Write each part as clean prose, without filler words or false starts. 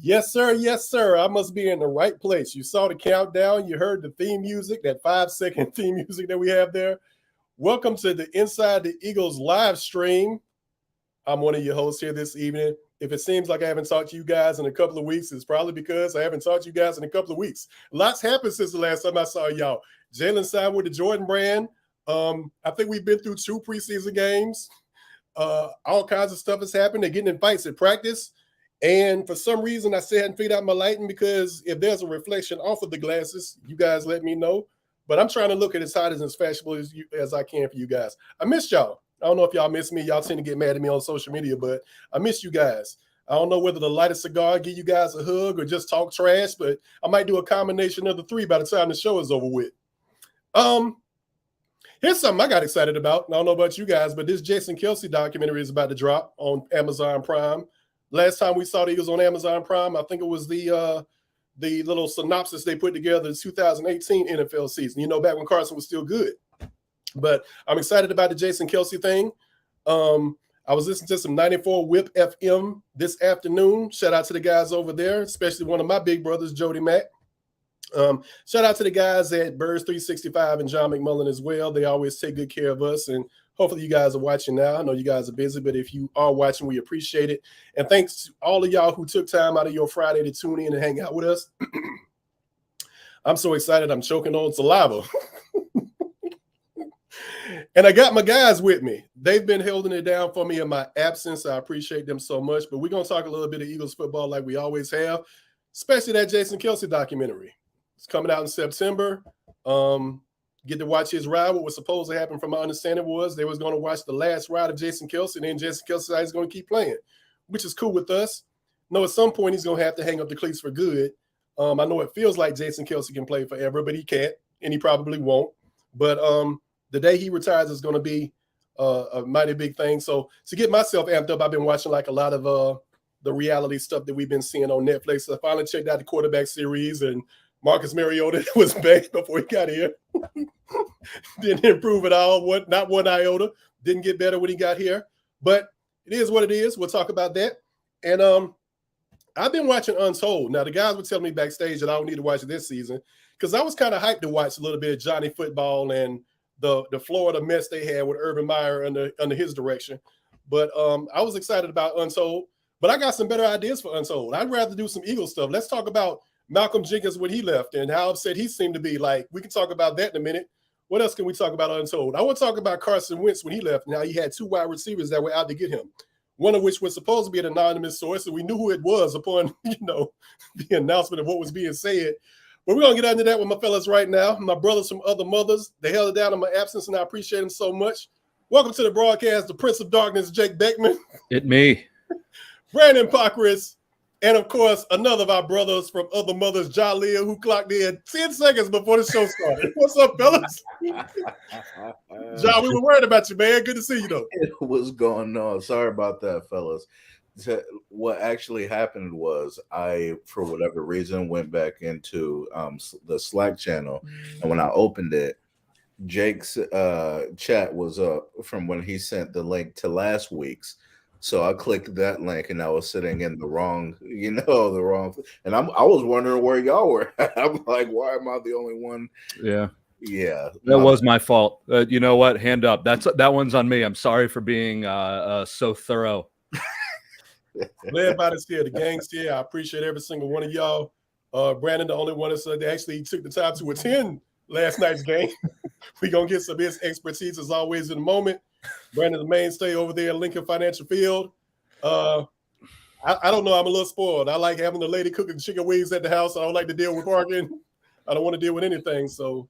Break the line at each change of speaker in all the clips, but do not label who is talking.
Yes, sir. Yes, sir. I must be in the right place. You saw the countdown. You heard the theme music, that 5-second theme music that we have there. Welcome to the Inside the Eagles live stream. I'm one of your hosts here this evening. If it seems like I haven't talked to you guys in a couple of weeks, it's probably because I haven't talked to you guys in a couple of weeks. Lots happened since the last time I saw y'all. Jalen signed with the Jordan brand. I think we've been through 2 preseason games. All kinds of stuff has happened. They're getting in fights at practice. And for some reason, I still hadn't figured out my lighting, because if there's a reflection off of the glasses, you guys let me know. But I'm trying to look at as hot and as fashionable as I can for you guys. I missed y'all. I don't know if y'all miss me. Y'all tend to get mad at me on social media, but I miss you guys. I don't know whether to light a cigar, give you guys a hug, or just talk trash, but I might do a combination of the 3 by the time the show is over with. Here's something I got excited about. I don't know about you guys, but this Jason Kelce documentary is about to drop on Amazon Prime. Last time we saw the Eagles on Amazon Prime, I think it was the little synopsis they put together, the 2018 NFL season, back when Carson was still good. But I'm excited about the Jason Kelce thing. I was listening to some 94 Whip FM this afternoon. Shout out to the guys over there, especially one of my big brothers, Jody Mack. Shout out to the guys at Birds 365 and John McMullen as well. They always take good care of us, and hopefully you guys are watching now. I know you guys are busy, but if you are watching, we appreciate it. And thanks to all of y'all who took time out of your Friday to tune in and hang out with us. I'm so excited. I'm choking on saliva. And I got my guys with me. They've been holding it down for me in my absence. I appreciate them so much. But we're going to talk a little bit of Eagles football like we always have, especially that Jason Kelce documentary. It's coming out in September. Get to watch his ride. What was supposed to happen, from my understanding, was they was going to watch the last ride of Jason Kelce, and then Jason Kelce is going to keep playing, which is cool with us. No, at some point he's going to have to hang up the cleats for good. I know it feels like Jason Kelce can play forever, but he can't, and he probably won't. But the day he retires is going to be a mighty big thing. So to get myself amped up, I've been watching like a lot of the reality stuff that we've been seeing on Netflix. So I finally checked out the quarterback series, and Marcus Mariota was back before he got here. Didn't improve at all. Not one iota. Didn't get better when he got here. But it is what it is. We'll talk about that. And I've been watching Untold. Now, the guys were telling me backstage that I don't need to watch it this season, because I was kind of hyped to watch a little bit of Johnny football and the Florida mess they had with Urban Meyer under his direction. But I was excited about Untold. But I got some better ideas for Untold. I'd rather do some Eagle stuff. Let's talk about Malcolm Jenkins when he left and how upset he seemed to be. Like, we can talk about that in a minute. What else can we talk about Untold? I want to talk about Carson Wentz when he left. Now, he had 2 wide receivers that were out to get him, one of which was supposed to be an anonymous source, and we knew who it was upon, the announcement of what was being said. But we're going to get into that with my fellas right now. My brothers from other mothers, they held it down in my absence, and I appreciate them so much. Welcome to the broadcast, the Prince of Darkness, Jake Beckman.
It me.
Brandon Pockris. And, of course, another of our brothers from other mothers, Jaleel, who clocked in 10 seconds before the show started. What's up, fellas? John, we were worried about you, man. Good to see you, though.
What's going on? Sorry about that, fellas. What actually happened was I, for whatever reason, went back into the Slack channel. And when I opened it, Jake's chat was up from when he sent the link to last week's. So I clicked that link, and I was sitting in the wrong. And I was wondering where y'all were. I'm like, why am I the only one?
Yeah.
That
was my fault. You know what? Hand up. That one's on me. I'm sorry for being so thorough.
Everybody's here. The gang's here. I appreciate every single one of y'all. Brandon, the only one that actually took the time to attend last night's game. We're going to get some of his expertise, as always, in a moment. Brandon, the mainstay over there at Lincoln Financial Field. I don't know. I'm a little spoiled. I like having the lady cooking chicken wings at the house. I don't like to deal with parking. I don't want to deal with anything. So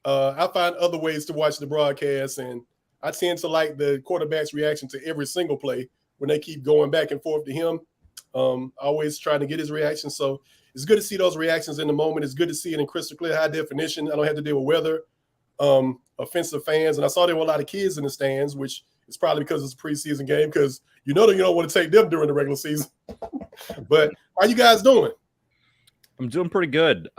I find other ways to watch the broadcast, and I tend to like the quarterback's reaction to every single play when they keep going back and forth to him. Always trying to get his reaction. So it's good to see those reactions in the moment. It's good to see it in crystal clear, high definition. I don't have to deal with weather. Offensive fans, and I saw there were a lot of kids in the stands, which is probably because it's a preseason game, because you don't want to take them during the regular season. But how you guys doing?
I'm doing pretty good.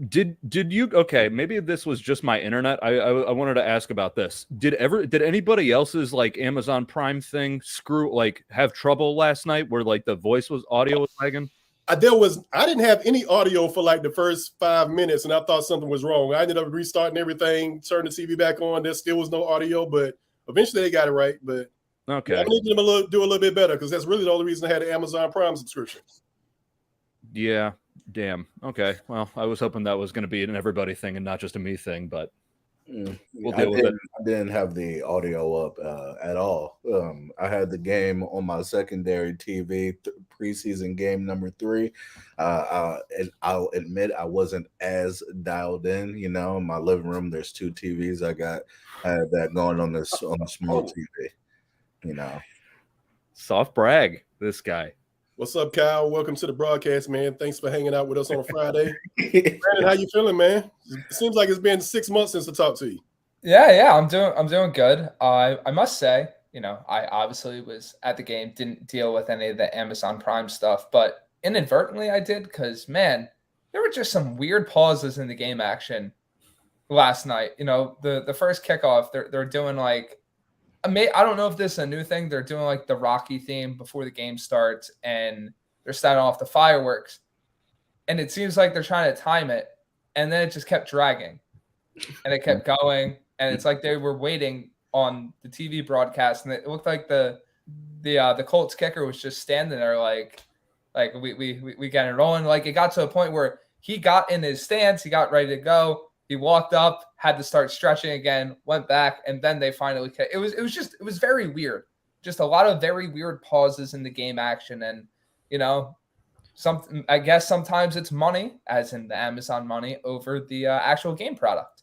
Did you? Okay, maybe this was just my internet. I wanted to ask about this. Did anybody else's like Amazon Prime thing have trouble last night where like the audio was lagging?
I didn't have any audio for like the first 5 minutes, and I thought something was wrong. I ended up restarting everything, turning the TV back on. There still was no audio, but eventually they got it right. But
Okay.
I need them to do a little bit better because that's really the only reason I had an Amazon Prime subscription.
Yeah. Damn. Okay. Well, I was hoping that was going to be an everybody thing and not just a me thing, but we'll deal with it.
I didn't have the audio up at all. I had the game on my secondary TV, preseason game number 3. And I'll admit I wasn't as dialed in. You know, in my living room, there's 2 TVs. I had that going on the small TV. You know,
soft brag. This guy. What's up, Kyle? Welcome to the broadcast, man. Thanks for hanging out with us on a Friday. Brandon, how you feeling, man? It seems like it's been 6 months since I talked to you.
Yeah, I'm doing good. I must say, you know, I obviously was at the game, didn't deal with any of the Amazon Prime stuff, but inadvertently I did because, man, there were just some weird pauses in the game action last night. You know, the first kickoff, they're doing like, I don't know if this is a new thing. They're doing like the Rocky theme before the game starts, and they're starting off the fireworks. And it seems like they're trying to time it, and then it just kept dragging. And it kept going, and it's like they were waiting on the TV broadcast, and it looked like the Colts kicker was just standing there like we got it rolling. Like it got to a point where he got in his stance, he got ready to go. He walked up, had to start stretching again, went back, and then they finally kicked. It was very weird. Just a lot of very weird pauses in the game action. And, you know, I guess sometimes it's money, as in the Amazon money, over the actual game product.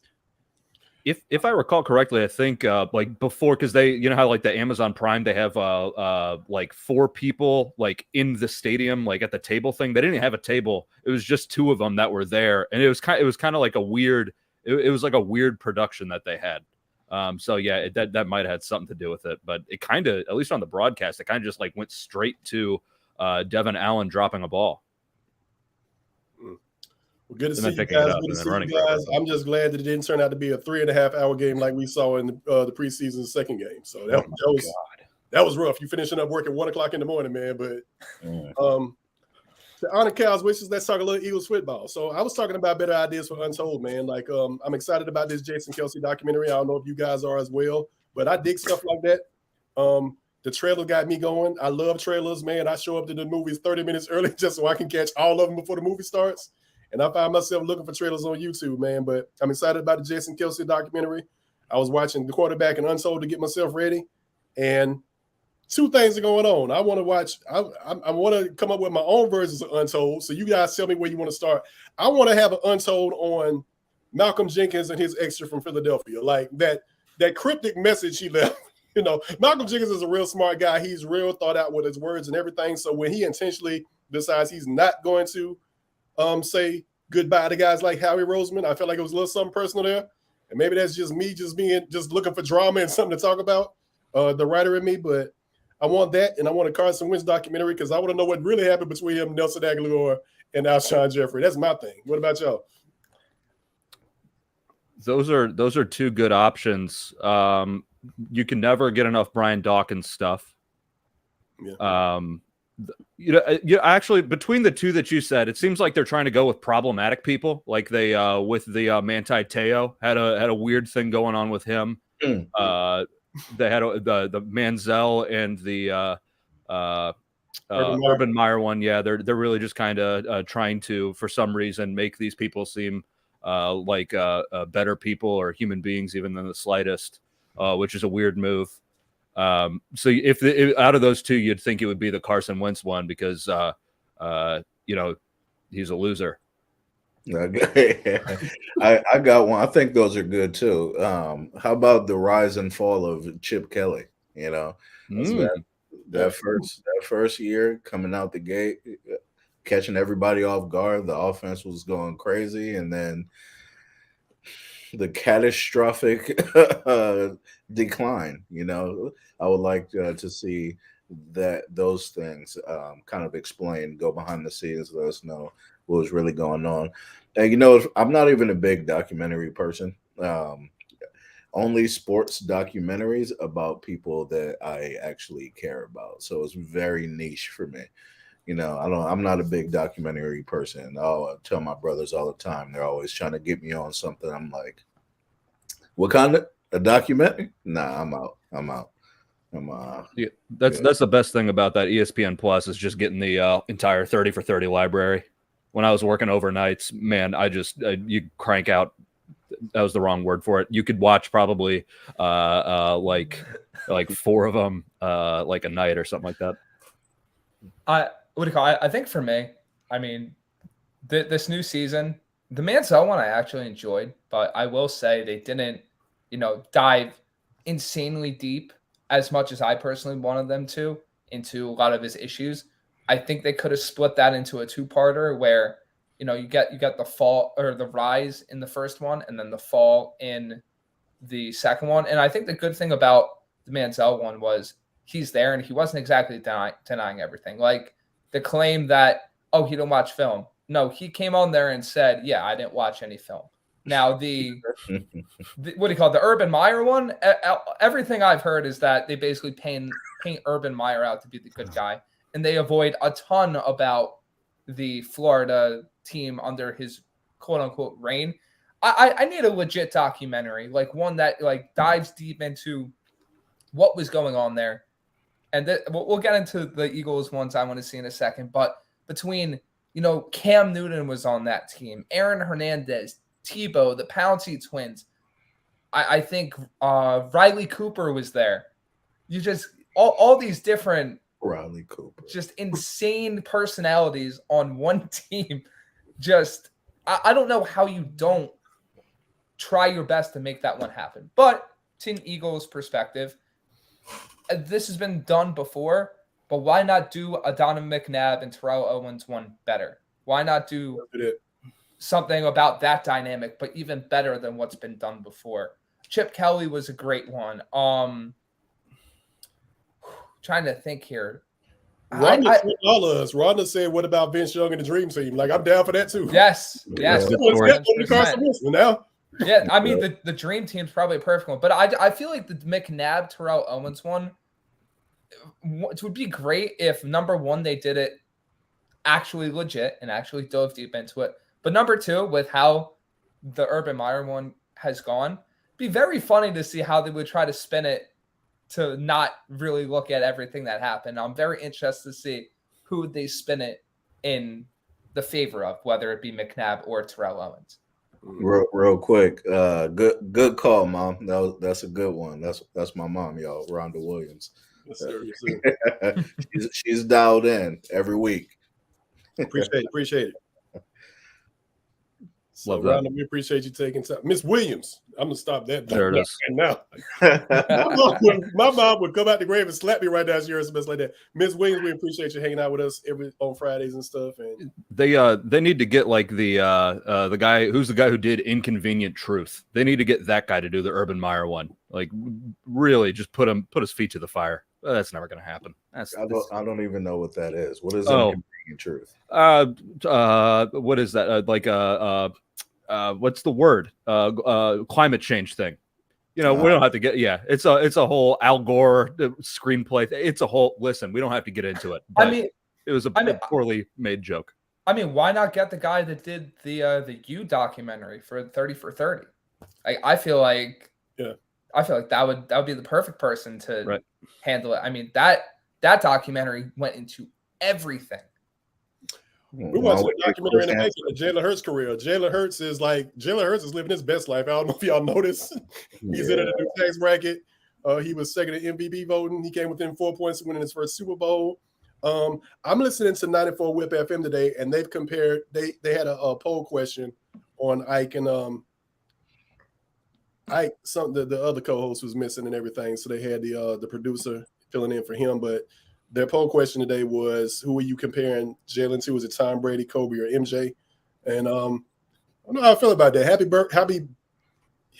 If I recall correctly, I think like before, because they, you know how like the Amazon Prime, they have like 4 people like in the stadium, like at the table thing. They didn't have a table. It was just 2 of them that were there, and it was kind of like a weird. It was like a weird production that they had. So yeah, that might have had something to do with it. But it kind of, at least on the broadcast, it kind of just like went straight to Devin Allen dropping a ball.
Well, good to see you guys. Good to see you guys. I'm just glad that it didn't turn out to be a 3.5-hour game like we saw in the preseason second game. So that was rough. You finishing up work at 1 o'clock in the morning, man. But to honor Cal's wishes, let's talk a little Eagles football. So I was talking about better ideas for Untold, man. Like I'm excited about this Jason Kelce documentary. I don't know if you guys are as well, but I dig stuff like that. The trailer got me going. I love trailers, man. I show up to the movies 30 minutes early just so I can catch all of them before the movie starts. And I find myself looking for trailers on YouTube, man. But I'm excited about the Jason Kelce documentary. I was watching The Quarterback and Untold to get myself ready. And 2 things are going on. I want to watch, I want to come up with my own versions of Untold. So you guys tell me where you want to start. I want to have an Untold on Malcolm Jenkins and his extra from Philadelphia. Like that cryptic message he left. You know, Malcolm Jenkins is a real smart guy. He's real thought out with his words and everything. So when he intentionally decides he's not going to say goodbye to guys like Howie Roseman, I felt like it was a little something personal there. And maybe that's just me just looking for drama and something to talk about, the writer in me. But I want that, and I want a Carson Wentz documentary because I want to know what really happened between him, Nelson Aguilar, and Alshon Jeffrey. That's my thing. What about y'all?
Those are 2 good options. You can never get enough Brian Dawkins stuff. Yeah. You actually, between the 2 that you said, it seems like they're trying to go with problematic people. Like they with the Manti Te'o had a weird thing going on with him. They had the Manziel and the Urban Meyer one. Yeah, they're really just kind of trying to, for some reason, make these people seem like better people or human beings, even than the slightest, which is a weird move. So if out of those 2, you'd think it would be the Carson Wentz one because you know, he's a loser.
I got one. I think those are good too. How about the rise and fall of Chip Kelly? You know, that first year coming out the gate, catching everybody off guard. The offense was going crazy, and then the catastrophic decline. You know, I would like to see those things kind of explained, go behind the scenes, let us know what was really going on. And you know, I'm not even a big documentary person. Only sports documentaries about people that I actually care about. So it's very niche for me. I'm not a big documentary person. I tell my brothers all the time. They're always trying to get me on something. I'm like, what kind of a documentary? Nah, I'm out.
Yeah, that's the best thing about that ESPN Plus is just getting the entire 30 for 30 library. When I was working overnights, man, you crank out. That was the wrong word for it. You could watch probably like 4 of them like a night or something like that.
I think for me, I mean, this new season, the Mansell one I actually enjoyed, but I will say they didn't, dive insanely deep as much as I personally wanted them to into a lot of his issues. I think they could have split that into a 2-parter where, you got the fall or the rise in the first one and then the fall in the second one. And I think the good thing about the Mansell one was he's there and he wasn't exactly denying everything. Like the claim that, oh, he didn't watch film. No, he came on there and said, yeah, I didn't watch any film. Now, the what do you call it? The Urban Meyer one? Everything I've heard is that they basically paint Urban Meyer out to be the good guy, and they avoid a ton about the Florida team under his quote-unquote reign. I need a legit documentary, like one that like dives deep into what was going on there. And we'll get into the Eagles ones I want to see in a second. But between, Cam Newton was on that team, Aaron Hernandez, Tebow, the Pouncey twins. I think Riley Cooper was there. You just all these different
Riley Cooper,
just insane personalities on one team. Just I don't know how you don't try your best to make that one happen. But to an Eagles perspective, this has been done before, but why not do a Donovan McNabb and Terrell Owens one better? Why not do something about that dynamic, but even better than what's been done before? Chip Kelly was a great one. Trying to think here.
Rhonda said, "What about Vince Young and the Dream Team?" Like, I'm down for that too.
Yes.
Yeah.
Now.
Yeah, I mean the Dream Team's probably a perfect one, but I feel like the McNabb Terrell Owens one, it would be great if number one they did it actually legit and actually dove deep into it. But number two, with how the Urban Meyer one has gone, it'd be very funny to see how they would try to spin it to not really look at everything that happened. I'm very interested to see who they spin it in the favor of, whether it be McNabb or Terrell Owens.
Real quick, good call, Mom. That's a good one. That's my mom, y'all, Rhonda Williams.
Yes, sir, yes, sir.
she's dialed in every week.
Appreciate it. So, Rhonda, we appreciate you taking time. Miss Williams, I'm gonna stop that.
There it is.
Now, my mom would come out the grave and slap me right down here or something like that. Miss Williams, we appreciate you hanging out with us on Fridays and stuff. And
they need to get like the guy who did Inconvenient Truth. They need to get that guy to do the Urban Meyer one. Like, really, just put his feet to the fire. That's never going to happen.
I don't even know what that is. What is Inconvenient Truth?
What is that? What's the word? Climate change thing. We don't have to get. Yeah, it's a whole Al Gore screenplay. It's a whole. Listen, we don't have to get into it.
I mean,
it was a poorly made joke.
I mean, why not get the guy that did the You documentary for 30 for 30? I feel like that would be the perfect person to handle it. I mean, that documentary went into everything.
We watched a documentary in the making of Jalen Hurts' career. Jalen Hurts is living his best life. I don't know if y'all noticed. He's in a new tax bracket. He was second in MVP voting. He came within 4 points of winning his first Super Bowl. I'm listening to 94 Whip FM today, and they've compared. They had a poll question on Ike and Ike. The other co-host was missing and everything, so they had the producer filling in for him, but. Their poll question today was, who are you comparing Jalen to? Is it Tom Brady, Kobe, or MJ? And I don't know how I feel about that. Happy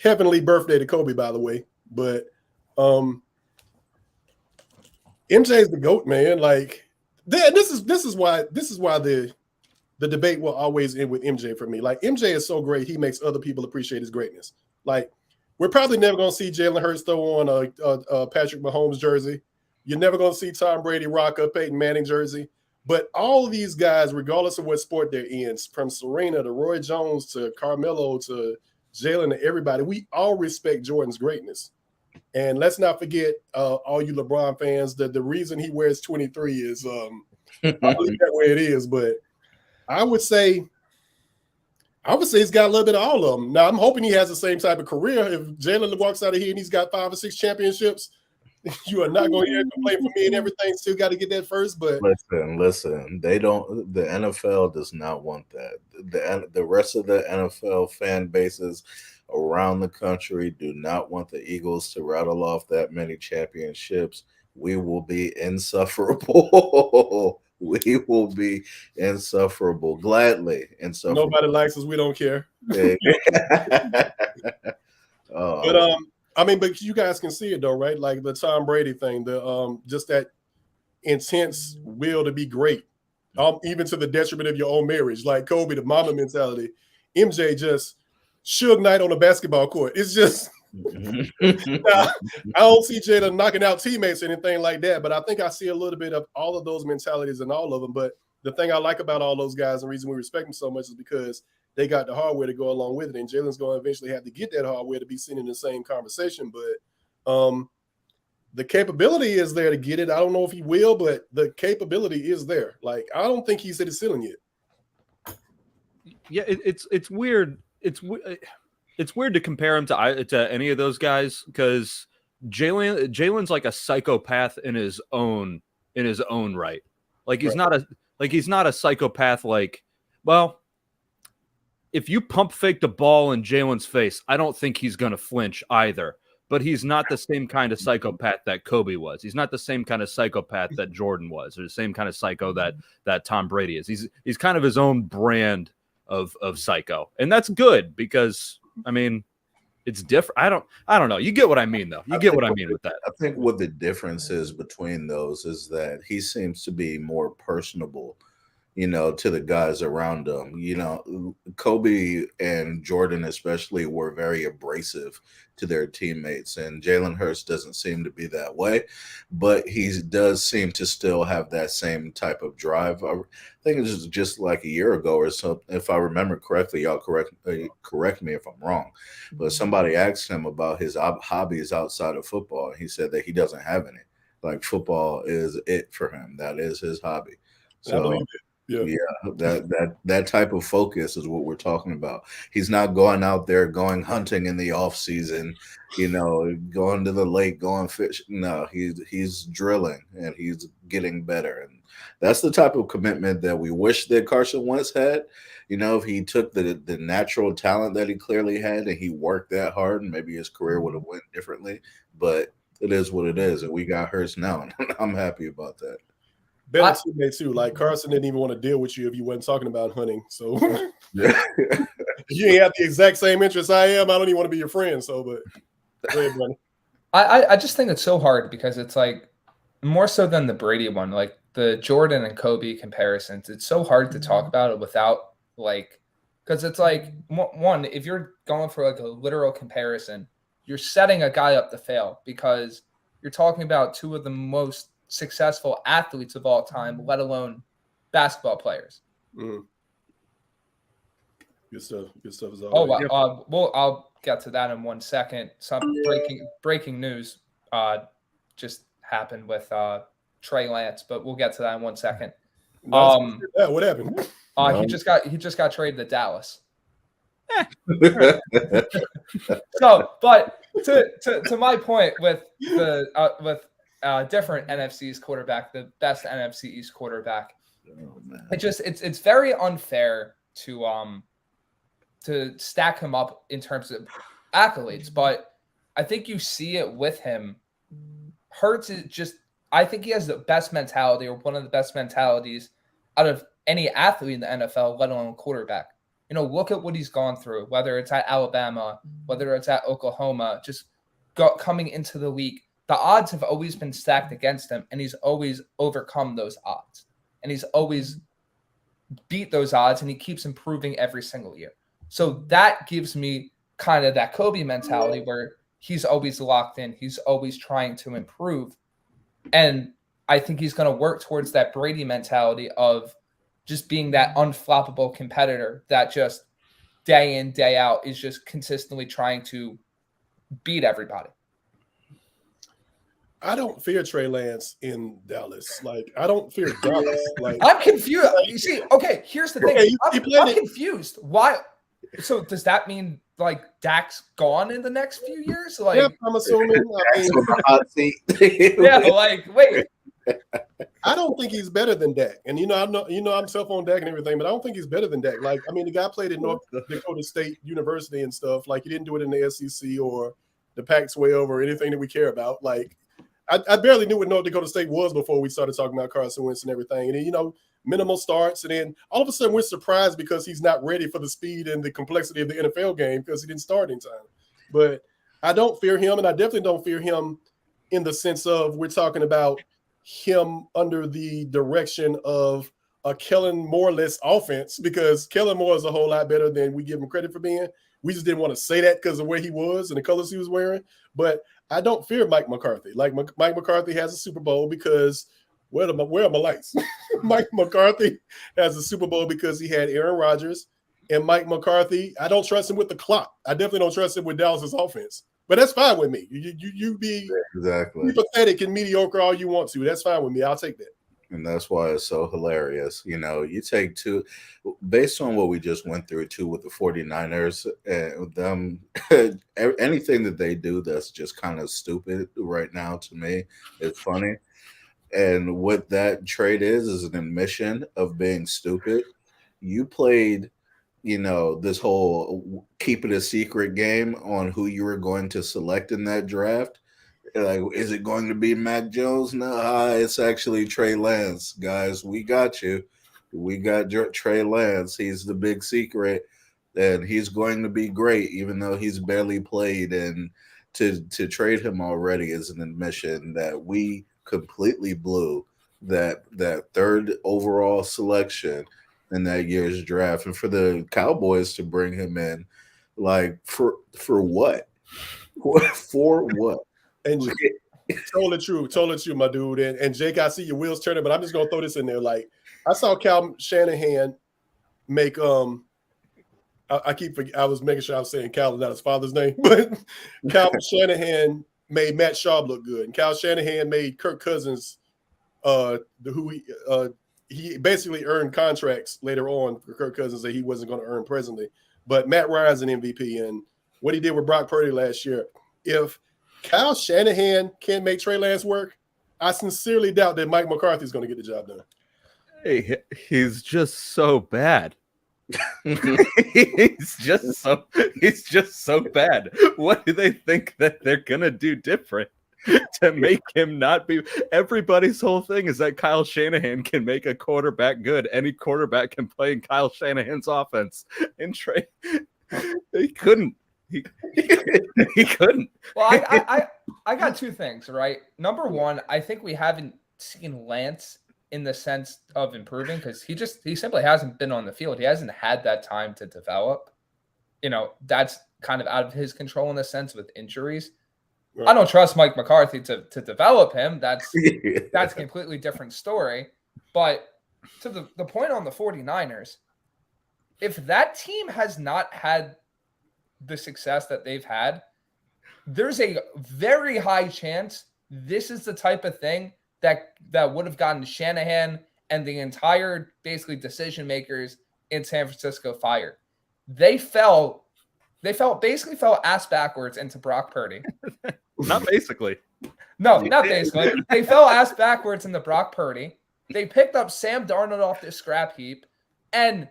heavenly birthday to Kobe, by the way. But MJ's the GOAT, man. Like, this is why the debate will always end with MJ for me. Like, MJ is so great, he makes other people appreciate his greatness. Like, we're probably never going to see Jalen Hurts throw on a Patrick Mahomes jersey. You're never going to see Tom Brady rock a Peyton Manning jersey. But all of these guys, regardless of what sport they're in, from Serena to Roy Jones to Carmelo to Jalen to everybody, we all respect Jordan's greatness. And let's not forget, all you LeBron fans, that the reason he wears 23 is I believe that way it is. But I would say he's got a little bit of all of them. Now, I'm hoping he has the same type of career. If Jalen walks out of here and he's got 5 or 6 championships, you are not going to hear him complain for me and everything. Still got to get that first. But
listen, they don't. The NFL does not want that. The rest of the NFL fan bases around the country do not want the Eagles to rattle off that many championships. We will be insufferable. We will be insufferable, gladly insufferable.
Nobody likes us. We don't care.
Oh.
But but you guys can see it though, right? Like the Tom Brady thing, the just that intense will to be great, even to the detriment of your own marriage. Like Kobe, the mama mentality. MJ just Suge Knight on a basketball court. It's just I don't see Jada knocking out teammates or anything like that, but I think I see a little bit of all of those mentalities in all of them. But the thing I like about all those guys, and the reason we respect them so much, is because they got the hardware to go along with it. And Jalen's going to eventually have to get that hardware to be seen in the same conversation. But the capability is there to get it. I don't know if he will, but the capability is there. Like, I don't think he's hit his ceiling yet.
Yeah, it's weird. It's weird to compare him to any of those guys, because Jalen's like a psychopath in his own right. Like he's not a psychopath. Like, well, if you pump fake the ball in Jalen's face, I don't think he's going to flinch either. But he's not the same kind of psychopath that Kobe was. He's not the same kind of psychopath that Jordan was, or the same kind of psycho that Tom Brady is. He's kind of his own brand of psycho, and that's good, because I mean, it's different. I don't know. You get what I mean, though. You get what I mean with that.
I think what the difference is between those is that he seems to be more personable, to the guys around him. Kobe and Jordan especially were very abrasive to their teammates, and Jalen Hurts doesn't seem to be that way, but he does seem to still have that same type of drive. I think it's just like a year ago or so, if I remember correctly. Y'all correct me if I'm wrong, but somebody asked him about his hobbies outside of football, and he said that he doesn't have any. Like, football is it for him. That is his hobby. So yeah, that type of focus is what we're talking about. He's not going out there going hunting in the off season, going to the lake, going fish. No, he's drilling and he's getting better, and that's the type of commitment that we wish that Carson Wentz had. If he took the natural talent that he clearly had and he worked that hard, and maybe his career would have went differently. But it is what it is, and we got Hurts now, and I'm happy about that.
Better teammate too. Like, Carson didn't even want to deal with you if you wasn't talking about hunting. So you ain't have the exact same interests I am. I don't even want to be your friend. So, but go ahead, buddy.
I just think it's so hard, because it's like, more so than the Brady one, like the Jordan and Kobe comparisons, it's so hard to talk about it without, like, because it's like, one, if you're going for like a literal comparison, you're setting a guy up to fail, because you're talking about two of the most successful athletes of all time, let alone basketball players.
Mm. Good stuff as always.
Well, I'll get to that in 1 second. Some breaking news just happened with Trey Lance, but we'll get to that in 1 second.
What happened?
He just got traded to Dallas. So, but to my point with the different NFC's quarterback, the best NFC East quarterback, it's very unfair to stack him up in terms of accolades, but I think you see it with him. Hurts is just, I think he has the best mentality, or one of the best mentalities out of any athlete in the NFL, let alone quarterback. Look at what he's gone through, whether it's at Alabama, whether it's at Oklahoma, just coming into the league. The odds have always been stacked against him, and he's always overcome those odds. And he's always beat those odds, and he keeps improving every single year. So that gives me kind of that Kobe mentality, where he's always locked in. He's always trying to improve. And I think he's going to work towards that Brady mentality of just being that unflappable competitor that just day in, day out is just consistently trying to beat everybody.
I don't fear Trey Lance in Dallas. Like, I don't fear Dallas. Like,
I'm confused. You see, okay, here's the thing. I'm confused. Why? So does that mean like Dak's gone in the next few years? Like,
yeah, I'm assuming. I mean,
hot seat.
yeah, like wait.
I don't think he's better than Dak. And I'm self on Dak and everything, but I don't think he's better than Dak. Like, I mean, the guy played at North Dakota State University and stuff. Like, he didn't do it in the SEC or the Pac-12 or anything that we care about. Like, I barely knew what North Dakota State was before we started talking about Carson Wentz and everything. And then, minimal starts, and then all of a sudden we're surprised because he's not ready for the speed and the complexity of the NFL game because he didn't start in time. But I don't fear him, and I definitely don't fear him in the sense of we're talking about him under the direction of a Kellen Moore-less offense, because Kellen Moore is a whole lot better than we give him credit for being. We just didn't want to say that because of where he was and the colors he was wearing. But I don't fear Mike McCarthy. Like, Mike McCarthy has a Super Bowl because where are my lights? Mike McCarthy has a Super Bowl because he had Aaron Rodgers. And Mike McCarthy, I don't trust him with the clock. I definitely don't trust him with Dallas's offense. But that's fine with me. You be
exactly
pathetic and mediocre all you want to. That's fine with me. I'll take that.
And that's why it's so hilarious. You take two, based on what we just went through too with the 49ers and them, anything that they do that's just kind of stupid right now to me is funny. And what that trade is an admission of being stupid. You played, this whole keep it a secret game on who you were going to select in that draft. Like, is it going to be Mac Jones? No, it's actually Trey Lance. Guys, we got you. We got Trey Lance. He's the big secret, and he's going to be great, even though he's barely played. And to trade him already is an admission that we completely blew that third overall selection in that year's draft. And for the Cowboys to bring him in, like, for what? For what?
And totally true, my dude. And Jake, I see your wheels turning, but I'm just gonna throw this in there. Like, I saw Cal Shanahan make I was making sure I was saying Cal, not his father's name, but Cal Shanahan made Matt Schaub look good, and Cal Shanahan made Kirk Cousins, he basically earned contracts later on for Kirk Cousins that he wasn't going to earn presently. But Matt Ryan's an MVP, and what he did with Brock Purdy last year. If Kyle Shanahan can't make Trey Lance work, I sincerely doubt that Mike McCarthy is going to get the job done.
Hey, he's just so bad. he's just so bad. What do they think that they're gonna do different to make him not be? Everybody's whole thing is that Kyle Shanahan can make a quarterback good. Any quarterback can play in Kyle Shanahan's offense. And Trey, he couldn't. He couldn't.
Well, I got two things, right? Number one, I think we haven't seen Lance in the sense of improving because he simply hasn't been on the field. He hasn't had that time to develop. That's kind of out of his control in a sense with injuries. Right. I don't trust Mike McCarthy to develop him. That's a completely different story. But to the point on the 49ers, if that team has not had the success that they've had, there's a very high chance this is the type of thing that would have gotten Shanahan and the entire basically decision makers in San Francisco fired. They fell ass backwards into Brock Purdy.
Not basically.
No, not basically. They fell ass backwards into Brock Purdy. They picked up Sam Darnold off this scrap heap, and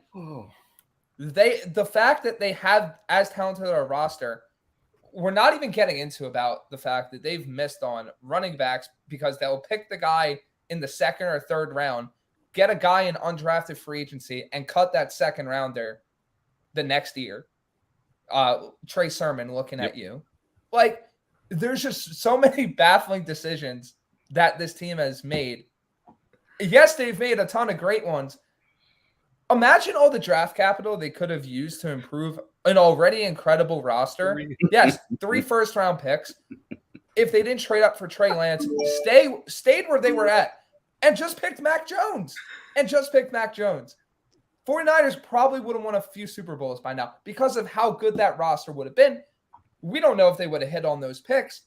the fact that they have as talented a roster, we're not even getting into about the fact that they've missed on running backs because they'll pick the guy in the second or third round, get a guy in undrafted free agency, and cut that second rounder the next year. Trey Sermon looking at you. Like, there's just so many baffling decisions that this team has made. Yes, they've made a ton of great ones. Imagine all the draft capital they could have used to improve an already incredible roster. Yes, 3 first-round picks. If they didn't trade up for Trey Lance, stayed where they were at, and just picked Mac Jones. 49ers probably would have won a few Super Bowls by now because of how good that roster would have been. We don't know if they would have hit on those picks,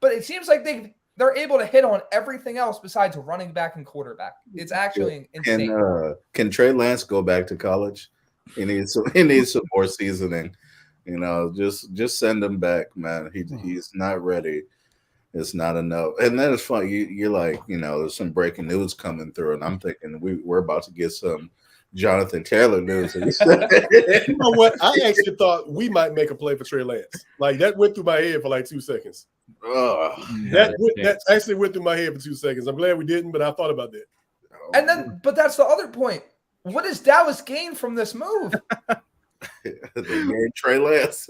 but it seems like they're able to hit on everything else besides running back and quarterback. It's actually insane.
Can Trey Lance go back to college? He needs some more seasoning. Just send him back, man. He's not ready. It's not enough. And then it's fun. You're like, there's some breaking news coming through, and I'm thinking we're about to get some Jonathan Taylor news.
You know what? I actually thought we might make a play for Trey Lance. Like that went through my head for like 2 seconds. That actually went through my head for 2 seconds. I'm glad we didn't, but I thought about that.
And then, but that's the other point. What does Dallas gain from this move?
They gained Trey Lance.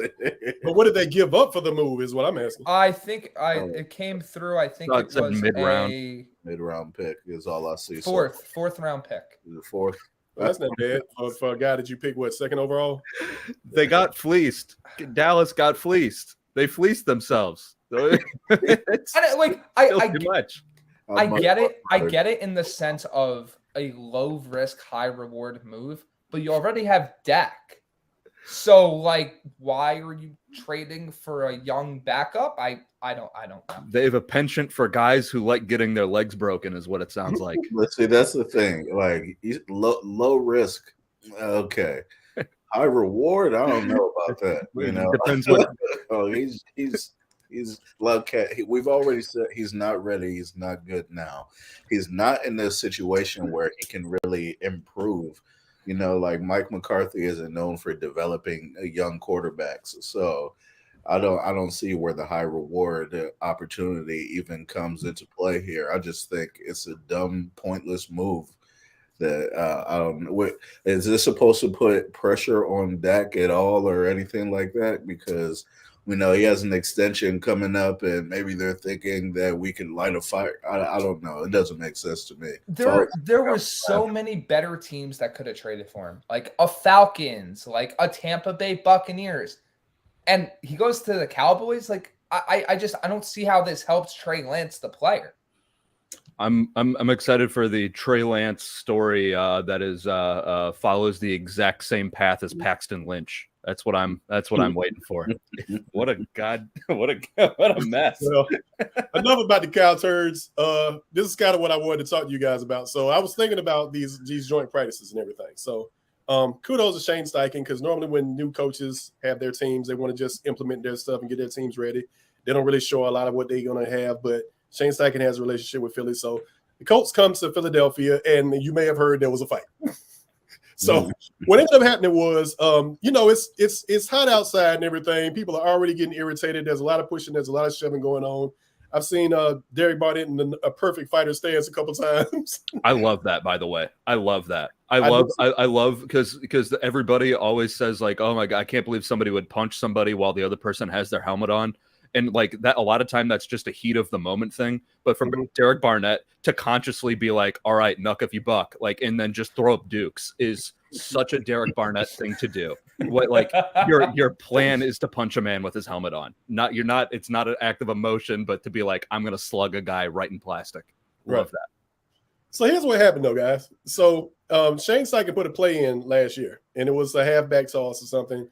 But what did they give up for the move is what I'm asking.
I think it came through. I think it was
mid-round pick is all I see.
Fourth round pick.
The fourth.
Well, that's not bad for a guy that you picked, second overall?
They got fleeced. Dallas got fleeced. They fleeced themselves. I
get it. I get it in the sense of a low risk, high reward move, but you already have Dak. So, why are you trading for a young backup? I don't know.
They have a penchant for guys who like getting their legs broken, is what it sounds like.
Let's see, that's the thing. Low risk, okay. High reward, I don't know about that.
Depends what.
He's we've already said he's not ready. He's not good now. He's not in this situation where he can really improve. Mike McCarthy isn't known for developing young quarterbacks. So I don't see where the high reward opportunity even comes into play here. I just think it's a dumb, pointless move. That I don't know. Is this supposed to put pressure on Dak at all or anything like that? Because we know he has an extension coming up, and maybe they're thinking that we can light a fire. I don't know. It doesn't make sense to me.
There were so many better teams that could have traded for him, like a Falcons, like a Tampa Bay Buccaneers, and he goes to the Cowboys. I don't see how this helps Trey Lance, the player.
I'm excited for the Trey Lance story that is follows the exact same path as Paxton Lynch. That's what I'm waiting for. What a mess.
Well, enough about the cow turds. This is kind of what I wanted to talk to you guys about. So I was thinking about these joint practices and everything. So kudos to Shane Steichen, because normally when new coaches have their teams, they want to just implement their stuff and get their teams ready. They don't really show a lot of what they're going to have, but Shane Steichen has a relationship with Philly. So the Colts comes to Philadelphia, and you may have heard there was a fight. So what ended up happening was, it's hot outside and everything. People are already getting irritated. There's a lot of pushing. There's a lot of shoving going on. I've seen Derek Barnett in a perfect fighter stance a couple times.
I love that, by the way. I love that. I love because everybody always says oh my God, I can't believe somebody would punch somebody while the other person has their helmet on. And that, a lot of time, that's just a heat of the moment thing. But for Derek Barnett to consciously be all right, knuck if you buck, and then just throw up dukes is such a Derek Barnett thing to do. Your plan is to punch a man with his helmet on. It's not an act of emotion, but to be I'm going to slug a guy right in plastic. Love that.
So here's what happened, though, guys. So Shane Steichen put a play in last year, and it was a halfback toss or something.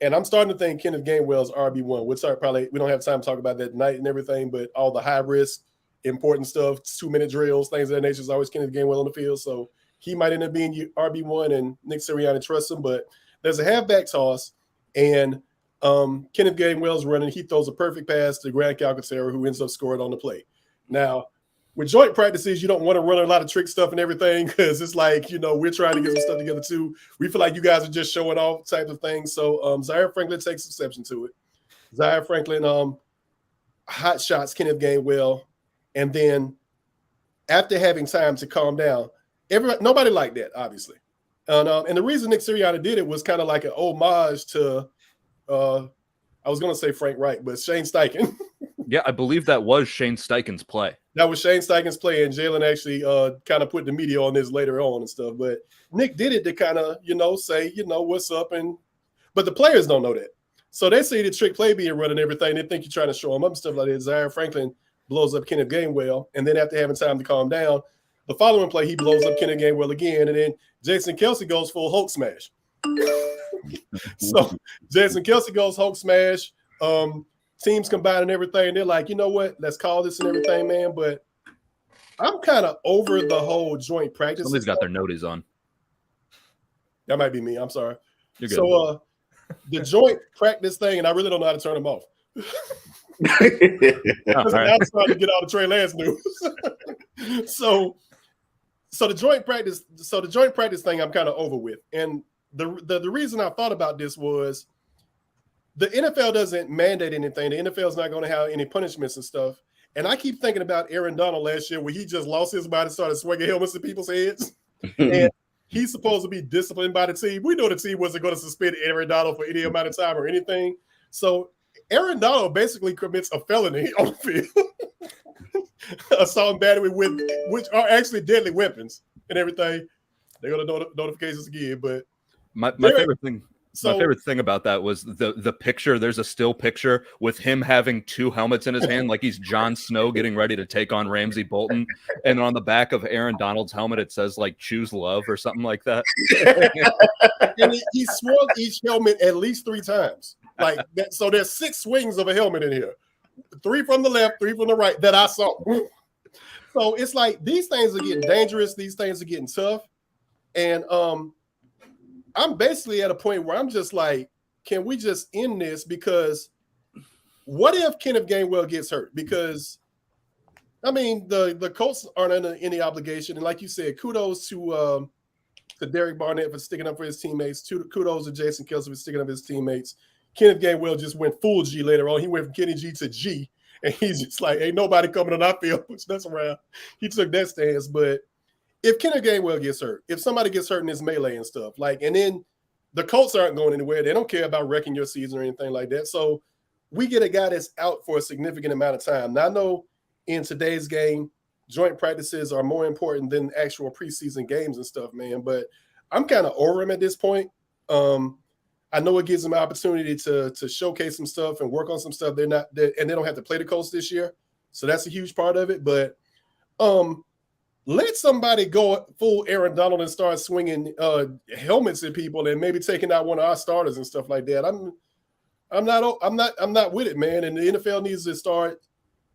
And I'm starting to think Kenneth Gainwell's RB1. We don't have time to talk about that tonight and everything, but all the high risk, important stuff, 2-minute drills, things of that nature is always Kenneth Gainwell on the field. So he might end up being RB1, and Nick Sirianni trusts him. But there's a halfback toss, and Kenneth Gainwell's running. He throws a perfect pass to Grant Calcaterra, who ends up scoring on the play. Now, with joint practices, you don't want to run a lot of trick stuff and everything, because it's we're trying to get some stuff together too. We feel like you guys are just showing off type of things. So Zaire Franklin takes exception to it. Zaire Franklin hot shots Kenneth Gainwell, and then after having time to calm down, nobody liked that, obviously. And the reason Nick Sirianni did it was kind of like an homage to I was going to say Frank Reich, but Shane Steichen.
Yeah, I believe that was Shane Steichen's play.
That was Shane Steichen's play, and Jalen actually kind of put the media on this later on and stuff. But Nick did it to kind of, say, what's up. But the players don't know that. So they see the trick play being run and everything. They think you're trying to show them up and stuff like that. Zaire Franklin blows up Kenneth Gainwell, and then after having time to calm down, the following play he blows up Kenneth Gainwell again, and then Jason Kelce goes full Hulk smash. So Jason Kelce goes Hulk smash. Teams combine and everything. They're like, you know what? Let's call this and everything, man. But I'm kind of over the whole joint practice.
Somebody's got their noties on.
That might be me. I'm sorry.
You're good.
So the joint practice thing, and I really don't know how to turn them off.
All right.
I'm trying to get all the Trey Lance news. So the joint practice thing I'm kind of over with. And the reason I thought about this was the NFL doesn't mandate anything. The NFL is not going to have any punishments and stuff. And I keep thinking about Aaron Donald last year where he just lost his mind and started swinging helmets at people's heads. And he's supposed to be disciplined by the team. We know the team wasn't going to suspend Aaron Donald for any amount of time or anything. So Aaron Donald basically commits a felony on the field. Assault and battery with which are actually deadly weapons and everything. They're going to notifications again. But
my favorite thing about that was the picture. There's a still picture with him having two helmets in his hand, like he's Jon Snow getting ready to take on Ramsey Bolton. And on the back of Aaron Donald's helmet, it says like "Choose Love" or something like that.
And he swung each helmet at least 3 times. Like that, so there's 6 swings of a helmet in here. 3 from the left, 3 from the right that I saw. So it's like these things are getting dangerous. These things are getting tough. And I'm basically at a point where I'm just like, can we just end this? Because what if Kenneth Gainwell gets hurt? Because, I mean, the Colts aren't under any obligation. And like you said, kudos to Derek Barnett for sticking up for his teammates. Kudos to Jason Kelce for sticking up for his teammates. Kenneth Gainwell just went full G later on. He went from Kenny G to G. And he's just like, ain't nobody coming on our field, which that's around. He took that stance. But if Kenneth Gainwell gets hurt, if somebody gets hurt in this melee and stuff, and then the Colts aren't going anywhere. They don't care about wrecking your season or anything like that. So we get a guy that's out for a significant amount of time. Now, I know in today's game, joint practices are more important than actual preseason games and stuff, man. But I'm kind of over him at this point. I know it gives them an opportunity to showcase some stuff and work on some stuff. And they don't have to play the Colts this year. So that's a huge part of it. But let somebody go full Aaron Donald and start swinging helmets at people and maybe taking out one of our starters and stuff like that. I'm not with it, man. And the NFL needs to start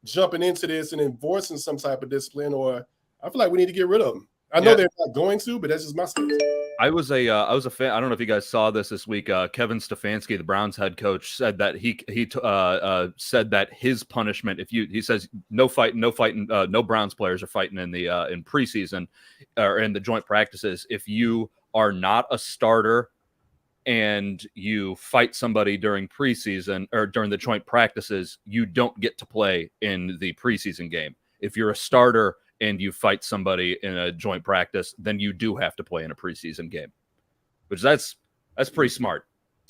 jumping into this and enforcing some type of discipline, or I feel like we need to get rid of them. I know they're not going to, but that's just my stance.
I was a fan. I don't know if you guys saw this week. Kevin Stefanski, the Browns head coach, said that he said that his punishment, he says no fighting, no Browns players are fighting in the in preseason or in the joint practices. If you are not a starter and you fight somebody during preseason or during the joint practices, you don't get to play in the preseason game. If you're a starter and you fight somebody in a joint practice, then you do have to play in a preseason game, which that's pretty smart.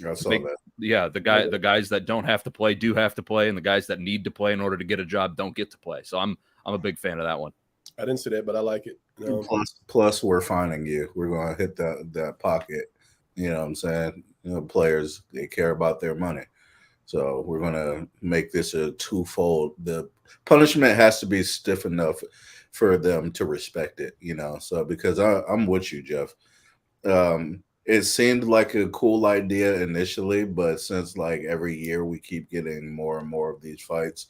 I saw that.
Yeah, the guys that don't have to play do have to play, and the guys that need to play in order to get a job don't get to play. So I'm a big fan of that one.
I didn't see that, but I like it.
Plus, we're finding you. We're going to hit that pocket. You know what I'm saying? Players, they care about their money. So we're going to make this a twofold. The punishment has to be stiff enough for them to respect it, So because I'm with you, Jeff. It seemed like a cool idea initially, but since every year we keep getting more and more of these fights,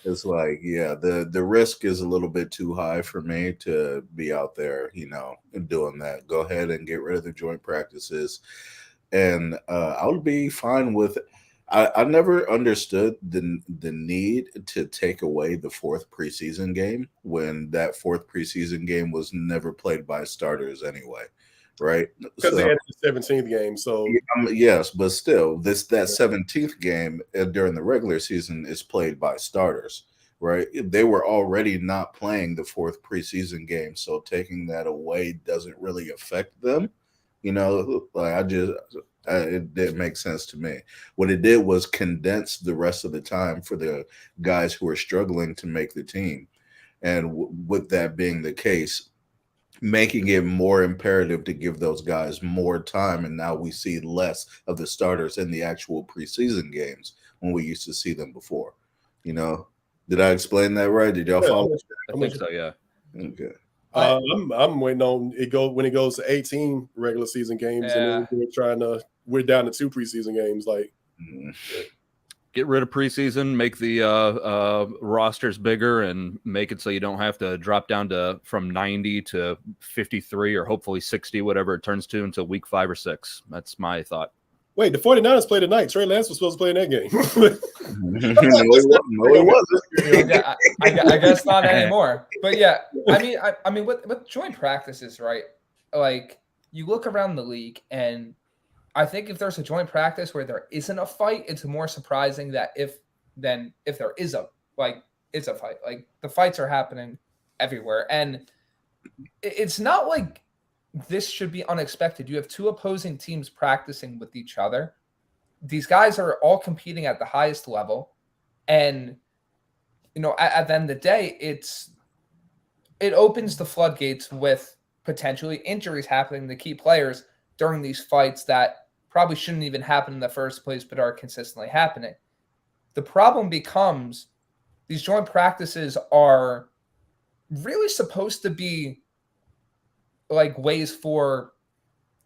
it's the risk is a little bit too high for me to be out there, doing that. Go ahead and get rid of the joint practices. And I would be fine with it. I never understood the need to take away the 4th preseason game when that 4th preseason game was never played by starters anyway, right?
Because they had the 17th game. So
yes, but still, that 17th game during the regular season is played by starters, right? They were already not playing the 4th preseason game, so taking that away doesn't really affect them. It didn't make sense to me. What it did was condense the rest of the time for the guys who are struggling to make the team. And with that being the case, making it more imperative to give those guys more time. And now we see less of the starters in the actual preseason games when we used to see them before. Did I explain that right? Did y'all follow?
I think so, yeah.
Okay.
I'm waiting on it when it goes to 18 regular season games, and then we're down to 2 preseason games. Like,
get rid of preseason, make the rosters bigger, and make it so you don't have to drop down from 90 to 53 or hopefully 60, whatever it turns to, until week 5 or 6. That's my thought.
Wait, the 49ers play tonight. Trey Lance was supposed to play in that game.
No, he wasn't.
I guess not anymore. But yeah, I mean, with joint practices, right? Like, you look around the league, and I think if there's a joint practice where there isn't a fight, it's more surprising that if there is it's a fight. Like, the fights are happening everywhere, and it's not like this should be unexpected. You have 2 opposing teams practicing with each other. These guys are all competing at the highest level. And, at the end of the day, it opens the floodgates with potentially injuries happening to key players during these fights that probably shouldn't even happen in the first place, but are consistently happening. The problem becomes these joint practices are really supposed to be like ways for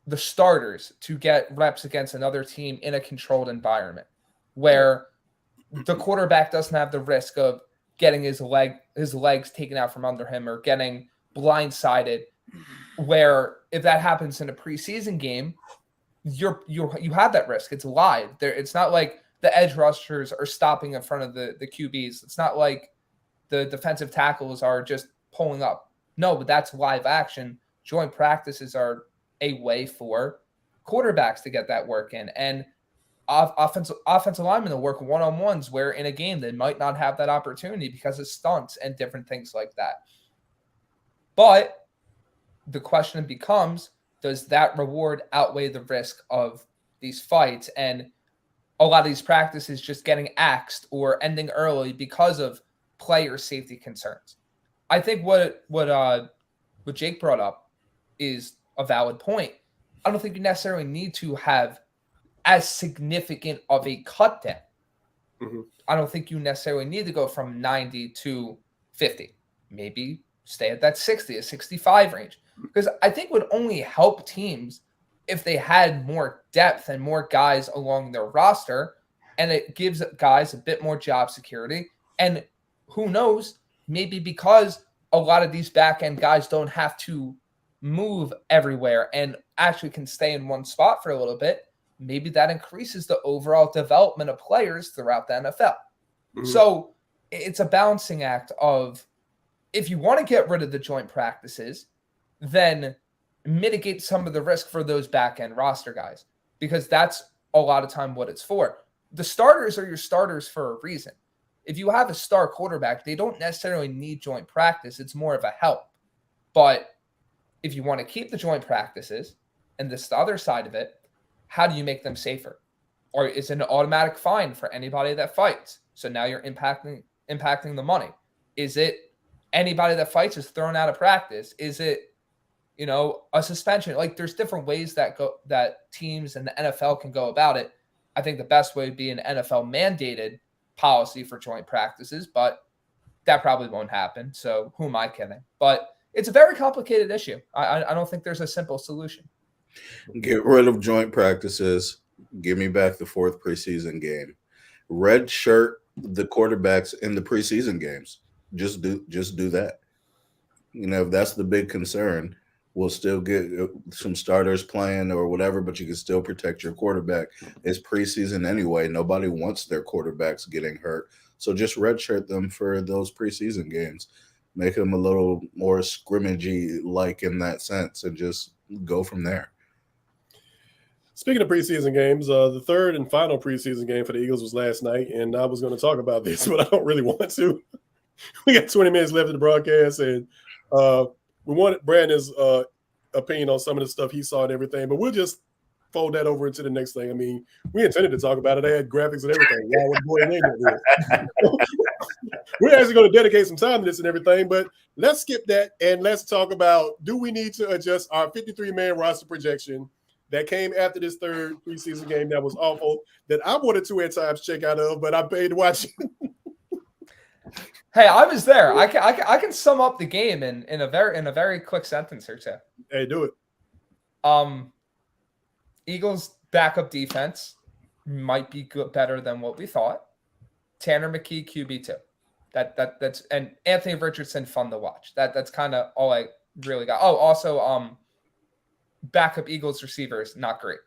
the starters to get reps against another team in a controlled environment where the quarterback doesn't have the risk of getting his legs taken out from under him or getting blindsided, where if that happens in a preseason game, you have that risk. It's live. It's not like the edge rushers are stopping in front of the QBs. It's not like the defensive tackles are just pulling up. No, but that's live action. Joint practices are a way for quarterbacks to get that work in, and offensive linemen will work one-on-ones where in a game they might not have that opportunity because of stunts and different things like that. But the question becomes, does that reward outweigh the risk of these fights and a lot of these practices just getting axed or ending early because of player safety concerns? I think what Jake brought up is a valid point. I don't think you necessarily need to have as significant of a cut down.
Mm-hmm.
I don't think you necessarily need to go from 90 to 50. Maybe stay at that 60 to 65 range. Because I think it would only help teams if they had more depth and more guys along their roster, and it gives guys a bit more job security. And who knows, maybe because a lot of these back-end guys don't have to move everywhere and actually can stay in one spot for a little bit, maybe that increases the overall development of players throughout the NFL. Mm-hmm. So it's a balancing act of, if you want to get rid of the joint practices, then mitigate some of the risk for those back-end roster guys, because that's a lot of time what it's for. The starters are your starters for a reason. If you have a star quarterback, they don't necessarily need joint practice. It's more of a help. But if you want to keep the joint practices, and this is the other side of it, how do you make them safer? Or is it an automatic fine for anybody that fights? So now you're impacting the money. Is it anybody that fights is thrown out of practice? Is it, a suspension? Like, there's different ways that teams and the NFL can go about it. I think the best way would be an NFL mandated policy for joint practices, but that probably won't happen. So who am I kidding? But it's a very complicated issue. I don't think there's a simple solution.
Get rid of joint practices. Give me back the 4th preseason game. Red shirt the quarterbacks in the preseason games. Just do that. If that's the big concern, we'll still get some starters playing or whatever, but you can still protect your quarterback. It's preseason anyway. Nobody wants their quarterbacks getting hurt. So just redshirt them for those preseason games. Make them a little more scrimmagey-like in that sense, and just go from there.
Speaking of preseason games, the 3rd and final preseason game for the Eagles was last night, and I was going to talk about this, but I don't really want to. We got 20 minutes left of the broadcast, and we wanted Brandon's opinion on some of the stuff he saw and everything, but we'll just fold that over into the next thing. I mean, we intended to talk about it. I had graphics and everything. We're actually going to dedicate some time to this and everything, but let's skip that and let's talk about, do we need to adjust our 53-man roster projection that came after this 3rd preseason game that was awful, that I wanted to at times check out of, but I paid to watch it.
Hey, I was there. I can sum up the game in a very quick sentence or two.
Hey, do it.
Eagles backup defense might be better than what we thought. Tanner McKee QB2. That's and Anthony Richardson fun to watch. That's kind of all I really got. Oh, also backup Eagles receivers not great.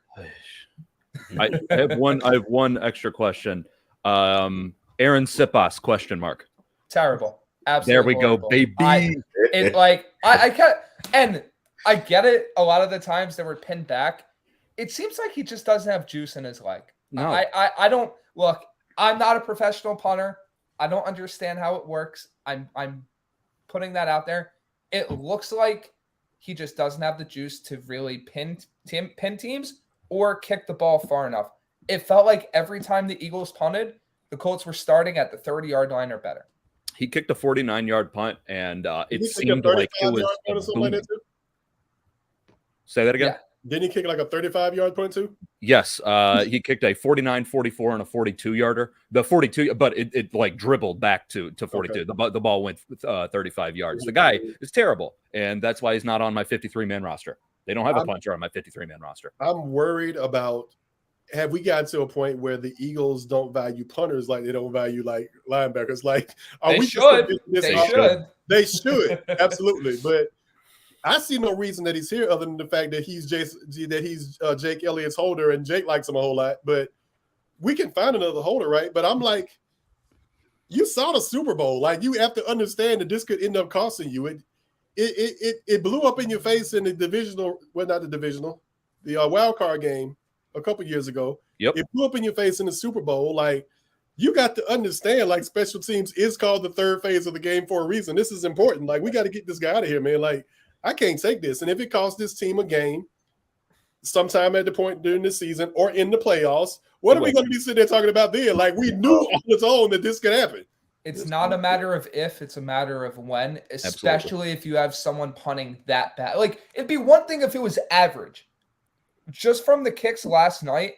I have one extra question. Aaron Sipas question mark.
Terrible. Absolutely.
There we
horrible.
go, baby.
I can't, and I get it. A lot of the times they were pinned back. It seems like he just doesn't have juice in his leg.
No.
I don't look. I'm not a professional punter. I don't understand how it works. I'm putting that out there. It looks like he just doesn't have the juice to really pin teams or kick the ball far enough. It felt like every time the Eagles punted, the Colts were starting at the 30-yard line or better.
He kicked a 49-yard punt, and it
Did he kick a
seemed like it
35-yard punt or
was.
something like that too?
Say that again?
Yeah.
Didn't he kick like a 35-yard punt too?
Yes. He kicked a 49, 44, and a 42-yarder. The 42, but it like dribbled back to 42. Okay. The ball went 35 yards. The guy is terrible, and that's why he's not on my 53-man roster. They don't have a puncher on my 53-man roster.
I'm worried about, have we gotten to a point where the Eagles don't value punters like they don't value like linebackers? Like,
they should. They should.
Absolutely. But I see no reason that he's here other than the fact that he's Jake Elliott's holder, and Jake likes him a whole lot. But we can find another holder, right? But I'm like, you saw the Super Bowl. Like, you have to understand that this could end up costing you. It blew up in your face in the wild card game a couple years ago.
Yep.
It blew up in your face in the Super Bowl. Like, you got to understand, like, special teams is called the third phase of the game for a reason. This is important. Like, we got to get this guy out of here, man. Like, I can't take this. And if it costs this team a game sometime at the point during the season or in the playoffs, what are we going to be sitting there talking about then? Like, we knew on its own that this could happen.
It's not a matter of if, it's a matter of when, especially
Absolutely.
If you have someone punting that bad. Like, it'd be one thing if it was average. Just from the kicks last night,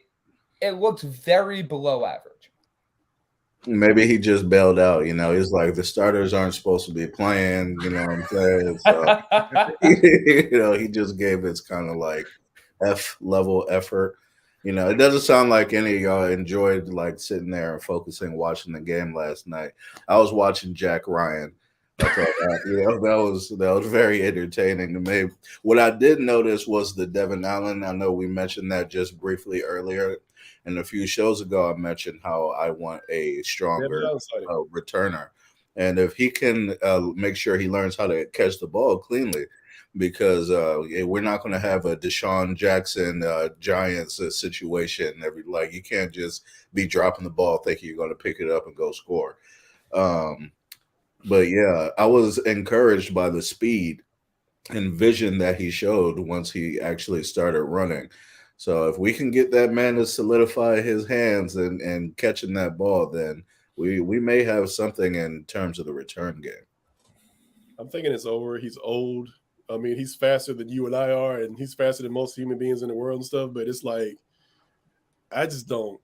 it looked very below average.
Maybe he just bailed out, He's like, the starters aren't supposed to be playing, you know what I'm saying? So, he just gave his kind of like F-level effort. It doesn't sound like any of y'all enjoyed like sitting there and focusing, watching the game last night. I was watching Jack Ryan. I thought that was very entertaining to me. What I did notice was the Devin Allen. I know we mentioned that just briefly earlier. And a few shows ago, I mentioned how I want a stronger returner. And if he can make sure he learns how to catch the ball cleanly, because we're not going to have a Deshaun Jackson Giants situation. You can't just be dropping the ball thinking you're going to pick it up and go score. But yeah, I was encouraged by the speed and vision that he showed once he actually started running. So if we can get that man to solidify his hands and catching that ball, then we may have something in terms of the return game.
I'm thinking it's over. He's old. I mean, he's faster than you and I are, and he's faster than most human beings in the world and stuff. But it's like, I don't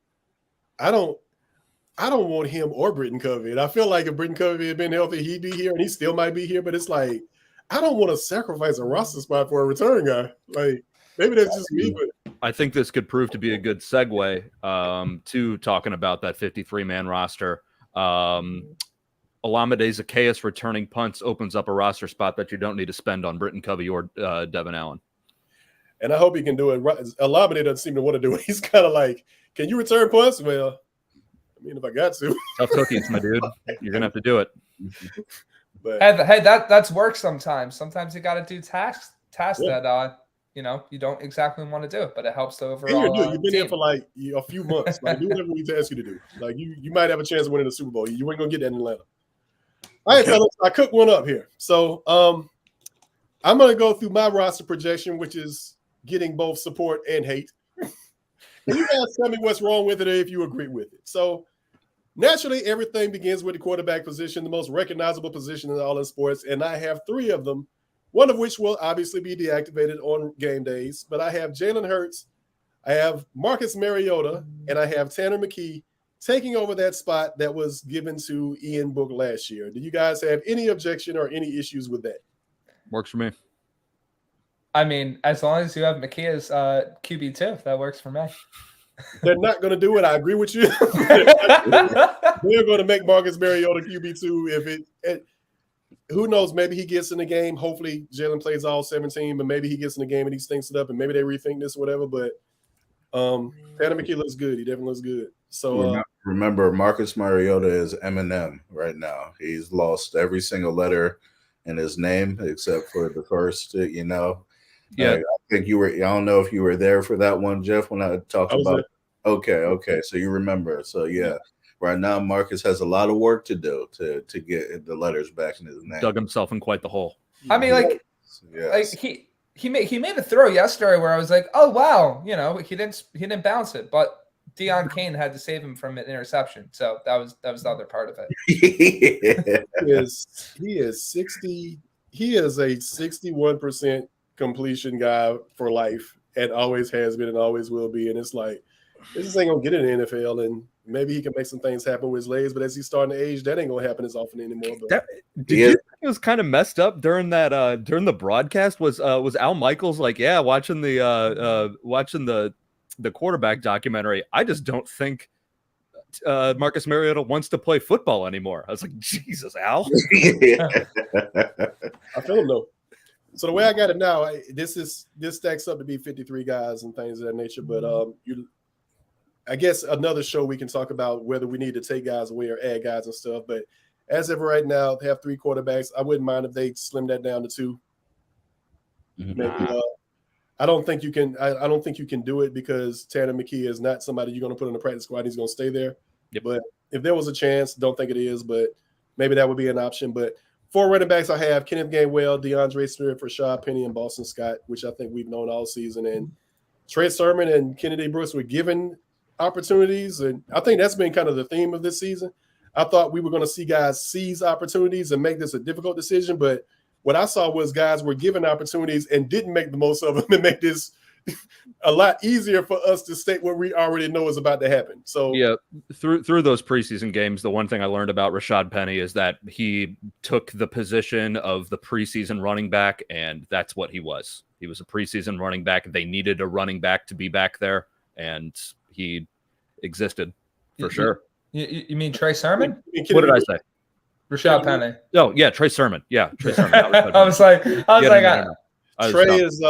want him or Britton Covey. And I feel like if Britton Covey had been healthy, he'd be here, and he still might be here. But it's like, I don't want to sacrifice a roster spot for a return guy. Like, maybe that's just me, but
I think this could prove to be a good segue to talking about that 53-man roster. Olamide Zaccheaus returning punts opens up a roster spot that you don't need to spend on Britton Covey or Devin Allen.
And I hope he can do it. Olamide doesn't seem to want to do it. He's kind of like, can you return punts? Well, I mean, if I got to.
Tough cookies, my dude. You're going to have to do it.
But
hey, that's work sometimes. Sometimes you got to do tasks that you don't exactly want to do it, but it helps the overall.
You've been here for like a few months. Like, do whatever we ask you to do. Like, you might have a chance of winning the Super Bowl. You ain't gonna get that in Atlanta. All right, fellas, I cooked one up here. So I'm gonna go through my roster projection, which is getting both support and hate. And you guys tell me what's wrong with it or if you agree with it. So naturally, everything begins with the quarterback position, the most recognizable position in all in sports, and I have three of them. One of which will obviously be deactivated on game days. But I have Jalen Hurts, I have Marcus Mariota, and I have Tanner McKee taking over that spot that was given to Ian Book last year. Do you guys have any objection or any issues with that?
Works for me.
I mean, as long as you have McKee as QB2, that works for me.
They're not going to do it. I agree with you. They're going to make Marcus Mariota QB2 if it who knows? Maybe he gets in the game. Hopefully, Jalen plays all 17, but maybe he gets in the game and he stinks it up, and maybe they rethink this or whatever. But Tanner McKee looks good. He definitely looks good. So
remember, Marcus Mariota is Eminem right now. He's lost every single letter in his name except for the first.
Yeah,
I think you were. I don't know if you were there for that one, Jeff, when I talked about. Okay. So you remember. So yeah. Right now, Marcus has a lot of work to do to get the letters back in his name.
Dug himself in quite the hole.
I mean, like he made a throw yesterday where I was like, oh wow, he didn't bounce it, but Deion Kane had to save him from an interception, so that was the other part of
it.
He is 60. He is a 61% completion guy for life, and always has been and always will be. And it's like, this just ain't gonna get in the NFL, and maybe he can make some things happen with his legs, but as he's starting to age, that ain't gonna happen as often anymore. But
did you think it was kind of messed up during that during the broadcast? Was Al Michaels like, yeah, watching the quarterback documentary? I just don't think Marcus Mariota wants to play football anymore. I was like, Jesus, Al.
I feel him though. So the way I got it now, this stacks up to be 53 guys and things of that nature. But I guess another show we can talk about whether we need to take guys away or add guys and stuff. But as of right now, they have 3 quarterbacks. I wouldn't mind if they slim that down to 2.
Mm-hmm.
Maybe. I don't think you can. I don't think you can do it because Tanner McKee is not somebody you're going to put in the practice squad. He's going to stay there.
Yep.
But if there was a chance, don't think it is, but maybe that would be an option. But 4 running backs I have: Kenneth Gainwell, DeAndre Smith, Rashad Penny, and Boston Scott, which I think we've known all season. And Trey Sermon and Kennedy Brooks were given opportunities, and I think that's been kind of the theme of this season. I thought we were going to see guys seize opportunities and make this a difficult decision, but what I saw was guys were given opportunities and didn't make the most of them and make this a lot easier for us to state what we already know is about to happen. So
yeah, through those preseason games, the one thing I learned about Rashad Penny is that he took the position of the preseason running back, and that's what he was. He was a preseason running back. They needed a running back to be back there, and he existed for sure.
You mean Trey Sermon?
What did I say?
Rashad Penny.
Oh yeah, Trey Sermon. Yeah, Trey Sermon.
I was like,
Trey is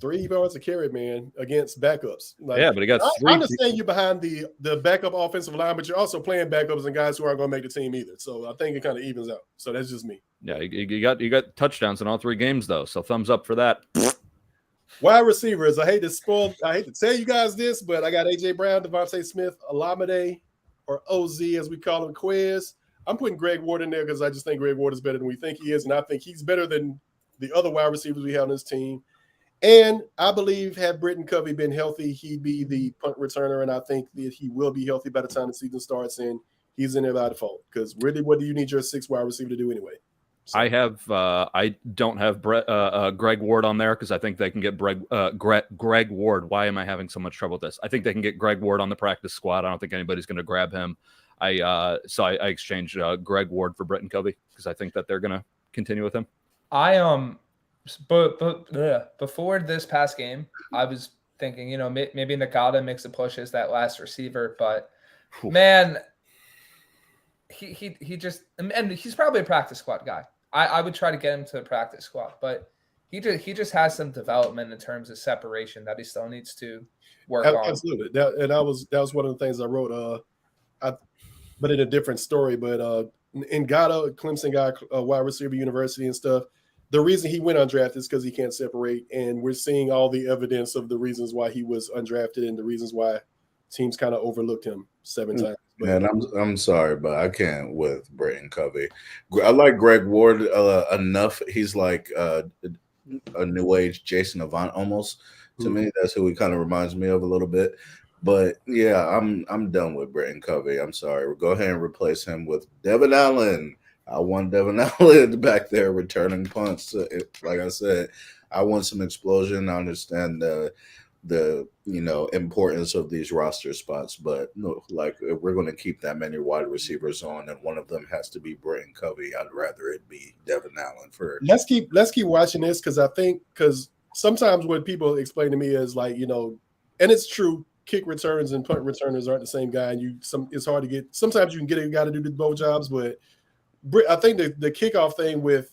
3 yards a carry, man, against backups. Like,
yeah, but he got 3.
I understand you behind the backup offensive line, but you're also playing backups and guys who aren't going to make the team either. So I think it kind of evens out. So that's just me.
Yeah, you got touchdowns in all 3 games though. So thumbs up for that.
Wide receivers. I hate to tell you guys this, but I got AJ Brown, Devontae Smith, Olamide, or OZ as we call him, Quez. I'm putting Greg Ward in there because I just think Greg Ward is better than we think he is, and I think he's better than the other wide receivers we have on this team. And I believe had Britton Covey been healthy, he'd be the punt returner, and I think that he will be healthy by the time the season starts, and he's in there by default. Because really, what do you need your 6th wide receiver to do anyway? So.
I don't have Greg Ward on there because I think they can get Greg Ward. Why am I having so much trouble with this? I think they can get Greg Ward on the practice squad. I don't think anybody's going to grab him. I exchanged Greg Ward for Britton Covey because I think that they're going to continue with him.
But before this past game, I was thinking, maybe Nagata makes a push as that last receiver, but man, he just, and he's probably a practice squad guy. I would try to get him to the practice squad, but he just has some development in terms of separation that he still needs to work on.
Absolutely, that was one of the things I wrote. But in a different story. But Ngata, Clemson guy, wide receiver, university and stuff. The reason he went undrafted is because he can't separate, and we're seeing all the evidence of the reasons why he was undrafted and the reasons why teams kind of overlooked him 7 times.
Man, I'm sorry, but I can't with Britton Covey. I like Greg Ward enough. He's like a new age Jason Avant almost. To me, that's who he kind of reminds me of a little bit. But yeah, I'm done with Britton Covey. I'm sorry. We'll go ahead and replace him with Devin Allen. I want Devin Allen back there returning punts. Like I said, I want some explosion. I understand the importance of these roster spots, but no, like if we're going to keep that many wide receivers on, and one of them has to be Britton Covey, I'd rather it be Devin Allen. For
let's keep watching this, because sometimes what people explain to me is like, and it's true, kick returners and punt returners aren't the same guy, and it's hard to get. Sometimes you can get a guy to do both jobs, but I think the kickoff thing with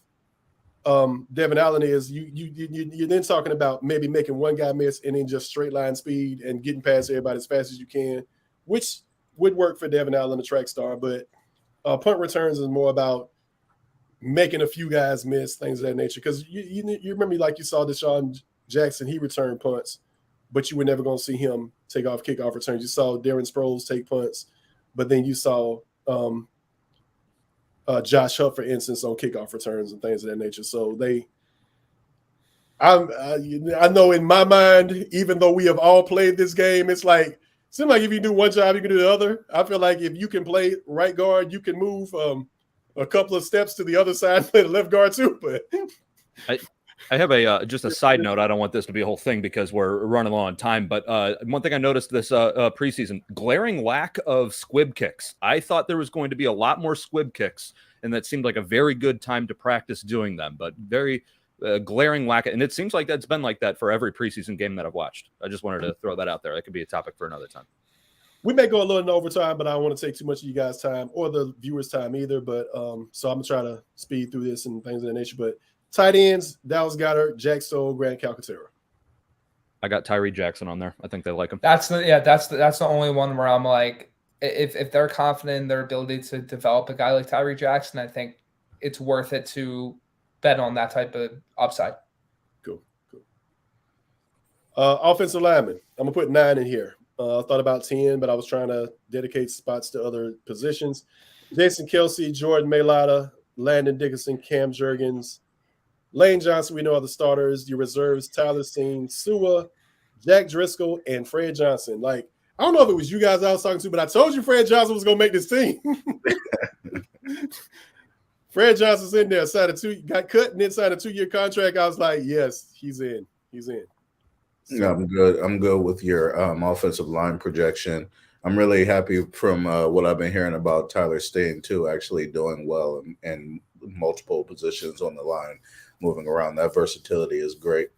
Devin Allen is you're then talking about maybe making one guy miss and then just straight line speed and getting past everybody as fast as you can, which would work for Devin Allen, the track star. But punt returns is more about making a few guys miss, things of that nature. Because you remember, like you saw Deshaun Jackson, he returned punts, but you were never going to see him take off kickoff returns. You saw Darren Sproles take punts, but then you saw Josh Huff, for instance, on kickoff returns and things of that nature. So I know in my mind, even though we have all played this game, it seems like if you do one job, you can do the other. I feel like if you can play right guard, you can move a couple of steps to the other side and play the left guard too. But
I have just a side note. I don't want this to be a whole thing because we're running low on time. But one thing I noticed this preseason, glaring lack of squib kicks. I thought there was going to be a lot more squib kicks, and that seemed like a very good time to practice doing them. But very glaring lack. And it seems like that's been like that for every preseason game that I've watched. I just wanted to throw that out there. That could be a topic for another time.
We may go a little in overtime, but I don't want to take too much of you guys' time or the viewers' time either. But so I'm going to try to speed through this and things of that nature. But tight ends, Dallas Goedert, Jack Stoll, Grant Calcaterra.
I got Tyree Jackson on there. I think they like him.
That's the only one where I'm like, if they're confident in their ability to develop a guy like Tyree Jackson, I think it's worth it to bet on that type of upside.
Cool. Offensive lineman, I'm going to put 9 in here. I thought about 10, but I was trying to dedicate spots to other positions. Jason Kelce, Jordan Mailata, Landon Dickinson, Cam Jurgens, Lane Johnson, we know are the starters. Your reserves, Tyler Steen, Sua, Jack Driscoll, and Fred Johnson. Like, I don't know if it was you guys I was talking to, but I told you Fred Johnson was going to make this team. Fred Johnson's in there, got cut and then signed a 2-year contract. I was like, yes, he's in.
Yeah, I'm good. I'm good with your offensive line projection. I'm really happy from what I've been hearing about Tyler Steen too, actually doing well in multiple positions on the line, moving around. That versatility is great.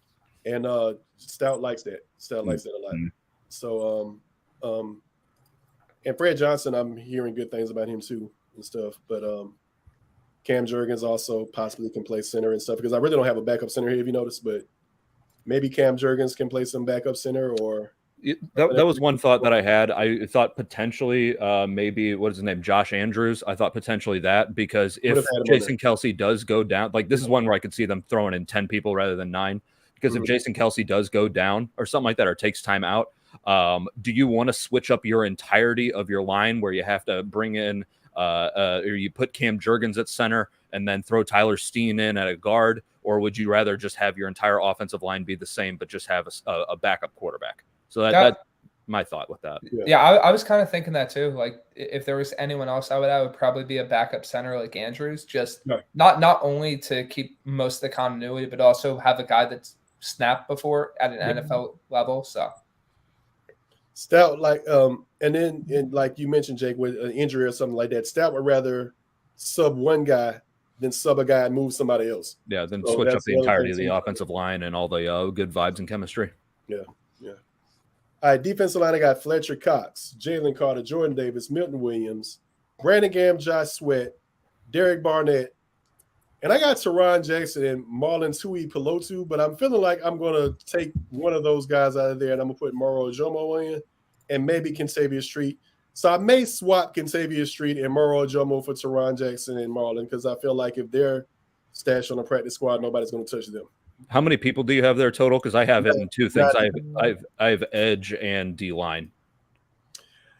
And Stout likes that. Stout likes that a lot. So, and Fred Johnson, I'm hearing good things about him too and stuff. But Cam Jurgens also possibly can play center and stuff, because I really don't have a backup center here, if you notice, but maybe Cam Jurgens can play some backup center. Or
that was one thought that I had. I thought potentially maybe, what is his name, Josh Andrews. I thought potentially that, because if Jason Kelce does go down, like this is one where I could see them throwing in 10 people rather than 9, because if Jason Kelce does go down or something like that, or takes time out, do you want to switch up your entirety of your line where you have to bring in or you put Cam Jurgens at center and then throw Tyler Steen in at a guard? Or would you rather just have your entire offensive line be the same, but just have a backup quarterback? So that's my thought with that.
Yeah, I was kind of thinking that too. Like if there was anyone else, I would probably be a backup center like Andrews, just not only to keep most of the continuity, but also have a guy that's snapped before at an NFL level. So
Stout, like, and then like you mentioned, Jake, with an injury or something like that, Stout would rather sub one guy than sub a guy and move somebody else.
Yeah, then switch up the entirety of the offensive line and all the good vibes and chemistry.
Yeah. All right, defensive line, I got Fletcher Cox, Jalen Carter, Jordan Davis, Milton Williams, Brandon Graham, Josh Sweat, Derek Barnett, and I got Teron Jackson and Marlon Tui Pelotu, but I'm feeling like I'm going to take one of those guys out of there, and I'm going to put Moro Jomo in and maybe Kentavious Street. So I may swap Kentavious Street and Moro Jomo for Teron Jackson and Marlon, because I feel like if they're stashed on the practice squad, nobody's going to touch them.
How many people do you have there total? Because I have it in 2 things. I have edge and D line.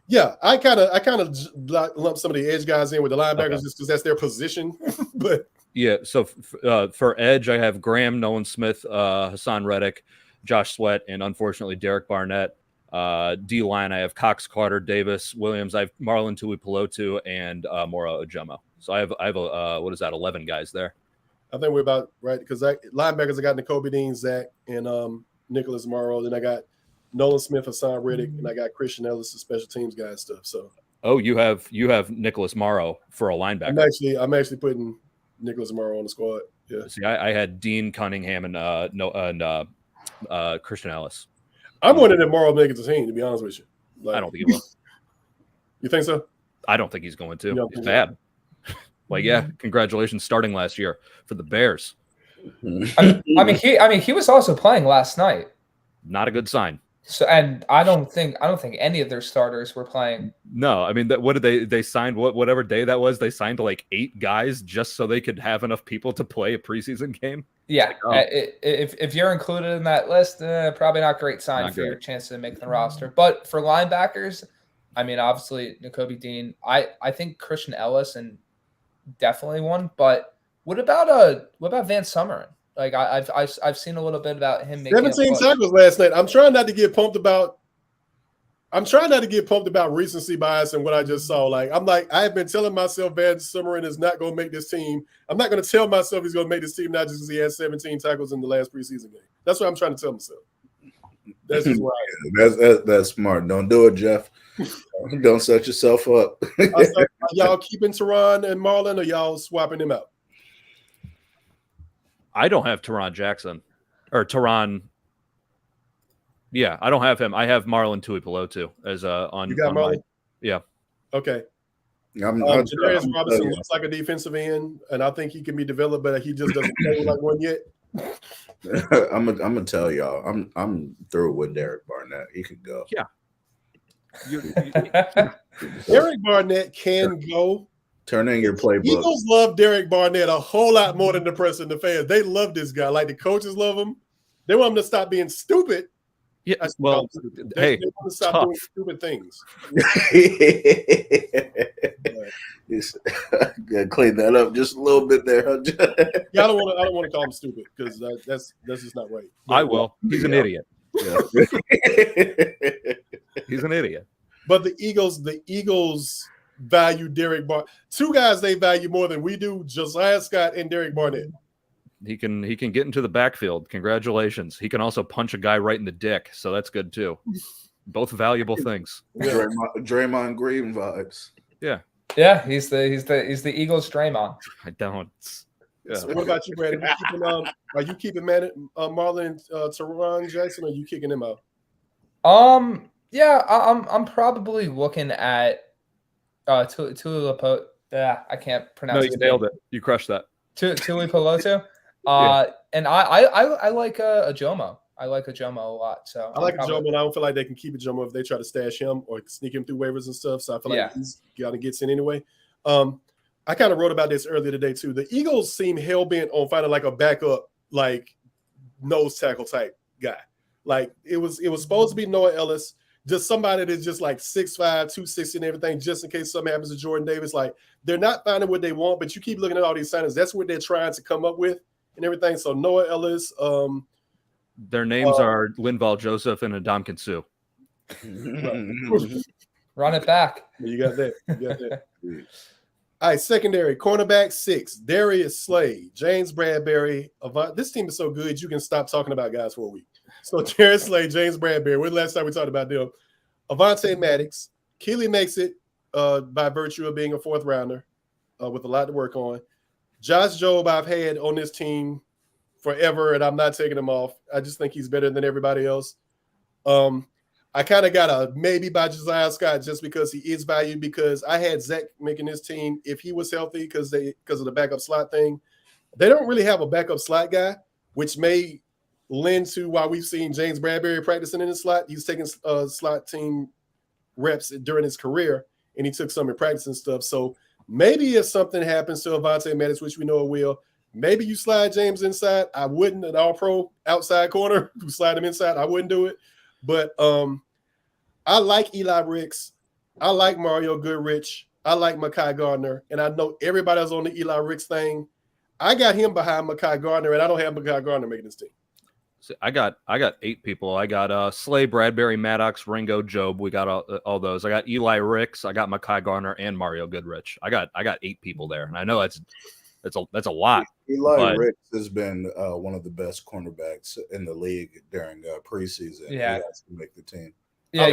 Yeah, I kind of lump some of the edge guys in with the linebackers just because that's their position. But
yeah, so for edge, I have Graham, Nolan Smith, Hassan Reddick, Josh Sweat, and unfortunately Derek Barnett. D line, I have Cox, Carter, Davis, Williams. I have Marlon Tui Pelotu and Moro Ojomo. So I have 11 guys there.
I think we're about right, because linebackers I got Nakobe Dean, Zach, and Nicholas Morrow. Then I got Nolan Smith, Hassan Reddick, and I got Christian Ellis, the special teams guy and stuff. So
Oh, you have Nicholas Morrow for a linebacker.
I'm actually putting Nicholas Morrow on the squad. Yeah.
See, I had Dean Cunningham and Christian Ellis.
I'm wondering if Morrow making the team, to be honest with you. Like,
I don't think he will.
You think so?
I don't think he's going to.
No,
He's bad. Like, yeah, congratulations starting last year for the Bears.
I mean, he was also playing last night.
Not a good sign.
So, and I don't think any of their starters were playing.
No, I mean, what did they signed? Whatever day that was, they signed like 8 guys just so they could have enough people to play a preseason game.
Yeah,
Like, oh.
if you're included in that list, probably not a great sign
Not
for
great.
your chance to make the roster. But for linebackers, I mean, obviously Nakobe Dean. I think Christian Ellis and definitely one. But what about Van Summeren? Like I've seen a little bit about him making
17 tackles last night. I'm trying not to get pumped about recency bias and what I just saw. I've been telling myself Van Summeren is not going to make this team. I'm not going to tell myself he's going to make this team not just because he had 17 tackles in the last preseason game. That's what I'm trying to tell myself. That's just why.
That's smart. Don't do it, Jeff. Don't set yourself up.
Are y'all keeping Teron and Marlon, or y'all swapping them out?
I don't have Teron Jackson or Teron. Yeah, I don't have him. I have Marlon Tuipulotu as on.
You got
on
Marlon?
Yeah.
Okay.
Jadarius
Robinson looks like a defensive end, and I think he can be developed, but he just doesn't play like one yet.
I'm gonna tell y'all, I'm through with Derek Barnett. He could go.
Yeah.
Derek Barnett can go.
Turn in your playbook.
Eagles love Derek Barnett a whole lot more than the press and the fans. They love this guy. Like the coaches love him. They want him to stop being stupid.
Yeah. Well, hey,
they want to stop doing stupid things.
Gotta clean that up just a little bit there.
Yeah, I don't want to call him stupid because that's just not right. But,
I will. He's an idiot.
Yeah.
He's an idiot.
But the Eagles value Derek Barnett. 2 guys they value more than we do: Josiah Scott and Derek Barnett.
He can get into the backfield. Congratulations. He can also punch a guy right in the dick, so that's good too. Both valuable things.
Draymond Green vibes.
Yeah.
Yeah, he's the Eagles Draymond.
I don't. Yeah.
So what about you, Brandon? Are you keeping Marlon and Teron Jackson, or are you kicking him out?
Yeah, I'm probably looking at Tuipulotu. Yeah, I can't pronounce.
No, you nailed it. You crushed that.
Tuipulotu.
Yeah.
And I like Ajomo. I like Ajomo a lot. So
I like Ajomo, and I don't feel like they can keep Ajomo if they try to stash him or sneak him through waivers and stuff. So I feel like he's got to get in anyway. I kind of wrote about this earlier today too. The Eagles seem hell bent on finding like a backup, like nose tackle type guy. Like it was supposed to be Noah Ellis, just somebody that's just like 6'5", 260 and everything, just in case something happens to Jordan Davis. Like they're not finding what they want, but you keep looking at all these signings. That's what they're trying to come up with and everything. So Noah Ellis.
Their names are Linval Joseph and Ndamukong Suh.
Run it back.
You got that. All right, secondary, cornerback 6, Darius Slade, James Bradbury. This team is so good, you can stop talking about guys for a week. So Darius Slade, James Bradbury. When last time we talked about them? Avonte Maddox. Keely makes it by virtue of being a 4th rounder with a lot to work on. Josh Jobe, I've had on this team forever, and I'm not taking him off. I just think he's better than everybody else. I kind of got a maybe by Josiah Scott just because he is valued, because I had Zach making this team if he was healthy because of the backup slot thing. They don't really have a backup slot guy, which may lend to why we've seen James Bradbury practicing in the slot. He's taking slot team reps during his career, and he took some in practice and stuff. So maybe if something happens to Avonte Maddox, which we know it will, maybe you slide James inside. I wouldn't, an all-pro outside corner who slide him inside. I wouldn't do it. But I like Eli Ricks. I like Mario Goodrich. I like Mekhi Gardner. And I know everybody's on the Eli Ricks thing. I got him behind Mekhi Gardner, and I don't have Mekhi Gardner making this team.
So I got 8 people. I got Slay, Bradbury, Maddox, Ringo, Job. We got all those. I got Eli Ricks. I got Mekhi Gardner and Mario Goodrich. I got 8 people there, and I know That's a lot.
Eli
but-
Ricks has been one of the best cornerbacks in the league during preseason.
Yeah.
He has to make the team.
Yeah,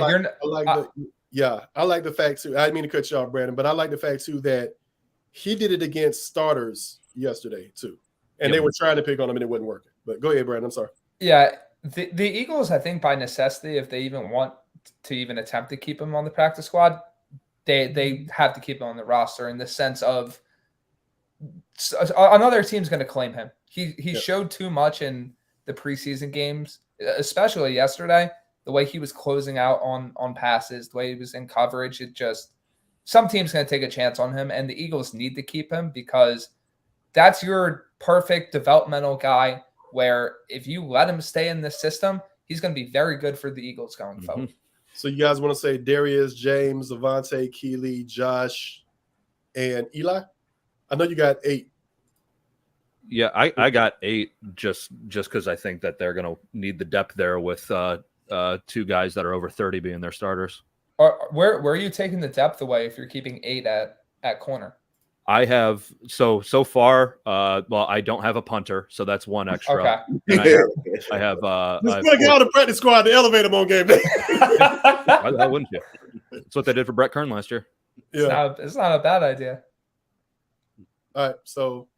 I like the fact too. I didn't mean to cut you off, Brandon, but I like the fact too that he did it against starters yesterday too, and they were trying to pick on him and it wasn't working. But go ahead, Brandon. I'm sorry.
Yeah, the Eagles, I think by necessity, if they even want to even attempt to keep him on the practice squad, they have to keep him on the roster in the sense of another team's going to claim him. He showed too much in the preseason games, especially yesterday. The way he was closing out on passes, the way he was in coverage, it just some team's going to take a chance on him, and the Eagles need to keep him because that's your perfect developmental guy. Where if you let him stay in this system, he's going to be very good for the Eagles going forward.
So you guys want to say Darius, James, Avante, Keely, Josh, and Eli? I know you got 8.
Yeah, I got 8 just because I think that they're going to need the depth there with 2 guys that are over 30 being their starters.
Where are you taking the depth away if you're keeping 8 at corner?
I have so far. Well, I don't have a punter, so that's 1 extra.
Okay.
I have.
Just put a guy on the practice squad to elevate him on game day.
Why the hell wouldn't you? That's what they did for Brett Kern last year.
Yeah,
it's not a bad idea.
All right, so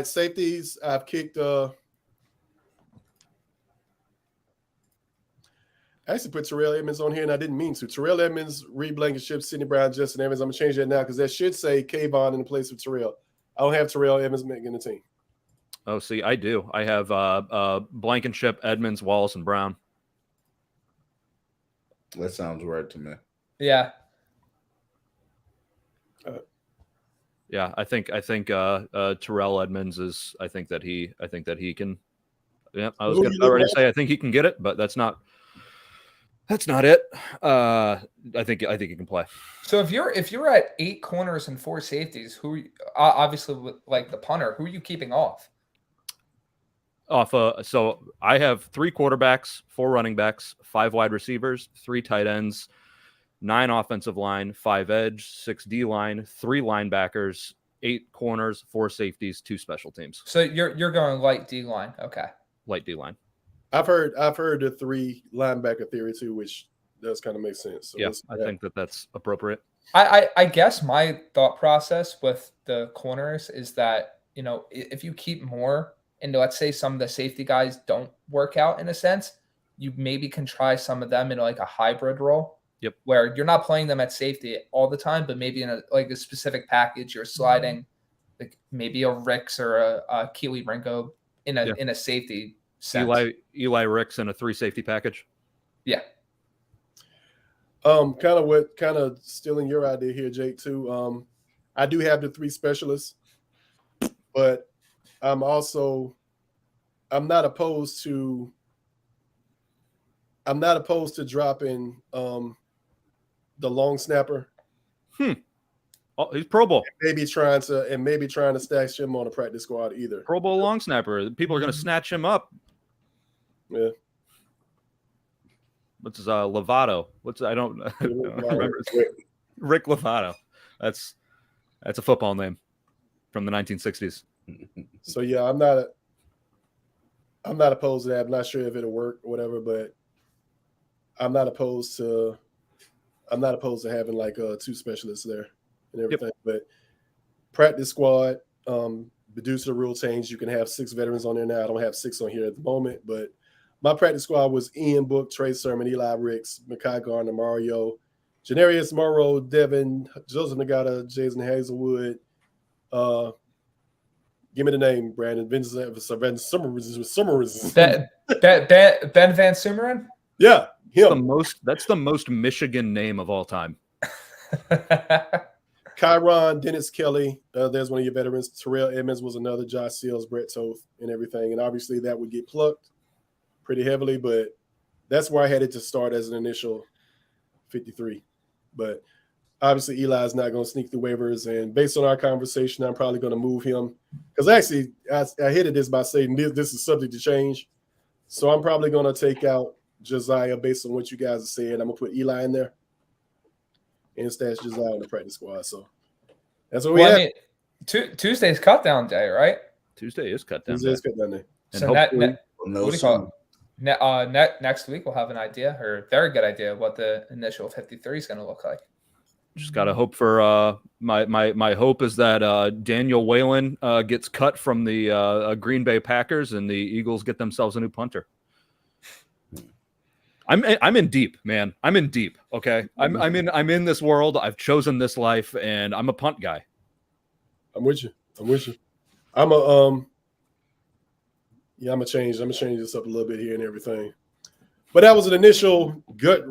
safeties. I've kicked. I actually put Terrell Edmonds on here, and I didn't mean to. Terrell Edmonds, Reed Blankenship, Sidney Brown, Justin Evans. I'm going to change that now because that should say Kayvon in the place of Terrell. I don't have Terrell Edmonds making the team.
Oh, see, I do. I have Blankenship, Edmonds, Wallace, and Brown.
That sounds right to me.
Yeah.
Yeah, I think Terrell Edmonds is. I think that he can. Yeah, I was going to already say I think he can get it, but that's not it. I think he can play.
So if you're at 8 corners and 4 safeties, who obviously like the punter, who are you keeping off?
So I have 3 quarterbacks, 4 running backs, 5 wide receivers, 3 tight ends, 9 offensive line, 5 edge, 6 D line, 3 linebackers, 8 corners, 4 safeties, 2 special teams.
So you're going light D line. Okay.
Light D line.
I've heard the 3 linebacker theory too, which does kind of make sense. So
yeah, I think that's appropriate.
I guess my thought process with the corners is that, if you keep more and let's say some of the safety guys don't work out in a sense, you maybe can try some of them in like a hybrid role.
Yep.
Where you're not playing them at safety all the time, but maybe in a specific package, you're sliding like maybe a Ricks or a Keely Ringo in a safety sense.
Eli Ricks in a 3 safety package.
Yeah.
Kind of stealing your idea here, Jake, too. I do have the 3 specialists, but I'm not opposed to dropping the long snapper.
Oh, he's Pro Bowl.
Maybe trying to stash him on a practice squad either.
Pro Bowl long snapper. People are going to snatch him up.
Yeah.
What's his Lovato? I don't remember. Rick Lovato. That's a football name from the 1960s.
So yeah, I'm not opposed to that. I'm not sure if it'll work or whatever, but I'm not opposed to having like 2 specialists there and everything. Yep. But practice squad, due to the rule change, you can have 6 veterans on there now. I don't have 6 on here at the moment, but my practice squad was Ian Book, Trey Sermon, Eli Ricks, Mekhi Garner, Mario, Janarius Morrow, Devin, Joseph Nagata, Jason Hazelwood. Give me the name, Brandon. Ben Van
Sumeren?
Yeah, him.
That's the most Michigan name of all time.
Kyron, Dennis Kelly. There's one of your veterans. Terrell Edmonds was another. Josh Seals, Brett Toth, and everything. And obviously that would get plucked pretty heavily, but that's where I had it to start as an initial 53. But obviously Eli's not going to sneak the waivers, and based on our conversation, I'm probably going to move him because actually I hit this by saying this is subject to change. So I'm probably going to take out Josiah based on what you guys are saying. I'm going to put Eli in there and stash Josiah on the practice squad. So that's what we have.
Tuesday's cut down day, right?
Tuesday is cut down.
Tuesday's cut down there.
And
So
hopefully,
No,
what do you call it? Next week we'll have an idea, or a very good idea, of what the initial 53 is going to look like.
just gotta hope for my hope is that Daniel Whalen gets cut from the Green Bay Packers and the Eagles get themselves a new punter. I'm in deep, man. I'm in deep. Okay, I'm in this world. I've chosen this life, and I'm a punt guy.
I'm with you. I'm gonna change this up a little bit here and everything. But that was an initial gut.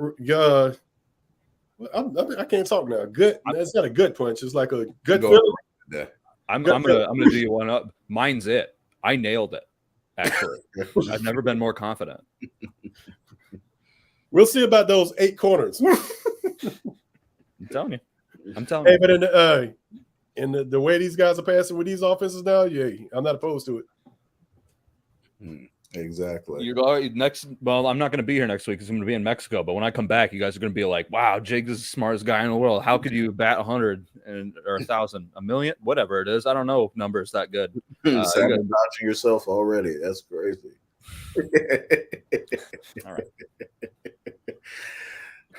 I can't talk now. Good. It's not a good punch. It's like a good feeling.
Yeah.
I'm gonna do you one up. Mine's it. I nailed it. Actually, I've never been more confident.
We'll see about those 8 corners.
I'm telling you.
Hey, but in the way these guys are passing with these offenses now, yeah, I'm not opposed to it.
Exactly.
You're next. Well, I'm not going to be here next week because I'm going to be in Mexico. But when I come back, you guys are going to be like, "Wow, Jake is the smartest guy in the world. How could you bat 100 or 1,000, a million, whatever it is? I don't know numbers that good."
Sabotaging yourself already. That's crazy.
All right.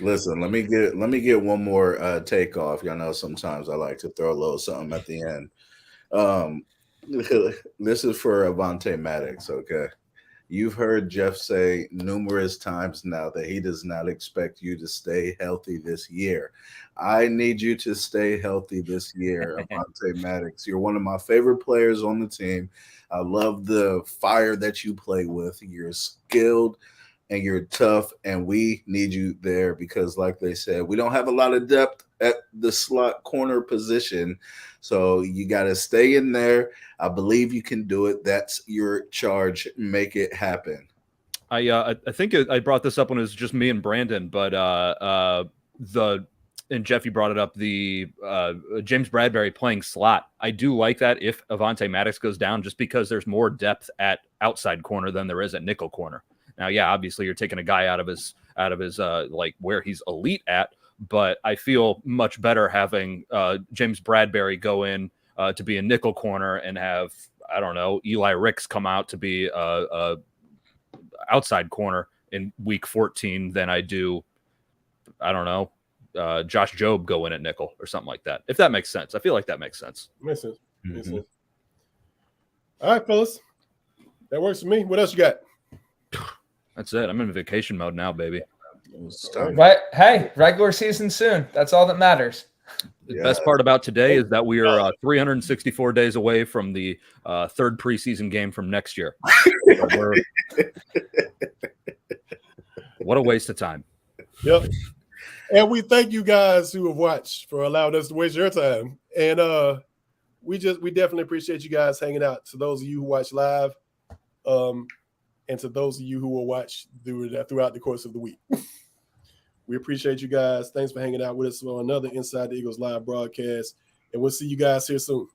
Listen, let me get one more take off. Y'all know sometimes I like to throw a little something at the end. This is for Avonte Maddox, okay? You've heard Jeff say numerous times now that he does not expect you to stay healthy this year. I need you to stay healthy this year, Avonte Maddox. You're one of my favorite players on the team. I love the fire that you play with. You're skilled and you're tough, and we need you there because, like they said, we don't have a lot of depth at the slot corner position. So you got to stay in there. I believe you can do it. That's your charge. Make it happen.
I think I brought this up when it was just me and Brandon, but and Jeffy brought it up, the James Bradbury playing slot. I do like that if Avonte Maddox goes down, just because there's more depth at outside corner than there is at nickel corner. Now, yeah, obviously you're taking a guy out of his like where he's elite at, but I feel much better having James Bradbury go in to be a nickel corner and have, I don't know, Eli Ricks come out to be a outside corner in week 14 than I do, I don't know, Josh Jobe go in at nickel or something like that. If that makes sense. I feel like that makes sense.
Makes sense. All right, fellas. That works for me. What else you got?
That's it. I'm in vacation mode now, baby.
Right. Hey, regular season soon. That's all that matters.
The best part about today is that we are 364 days away from the third preseason game from next year. So what a waste of time.
Yep. And we thank you guys who have watched for allowing us to waste your time. And we definitely appreciate you guys hanging out. To those of you who watch live, and to those of you who will watch throughout the course of the week. We appreciate you guys. Thanks for hanging out with us on another Inside the Eagles live broadcast. And we'll see you guys here soon.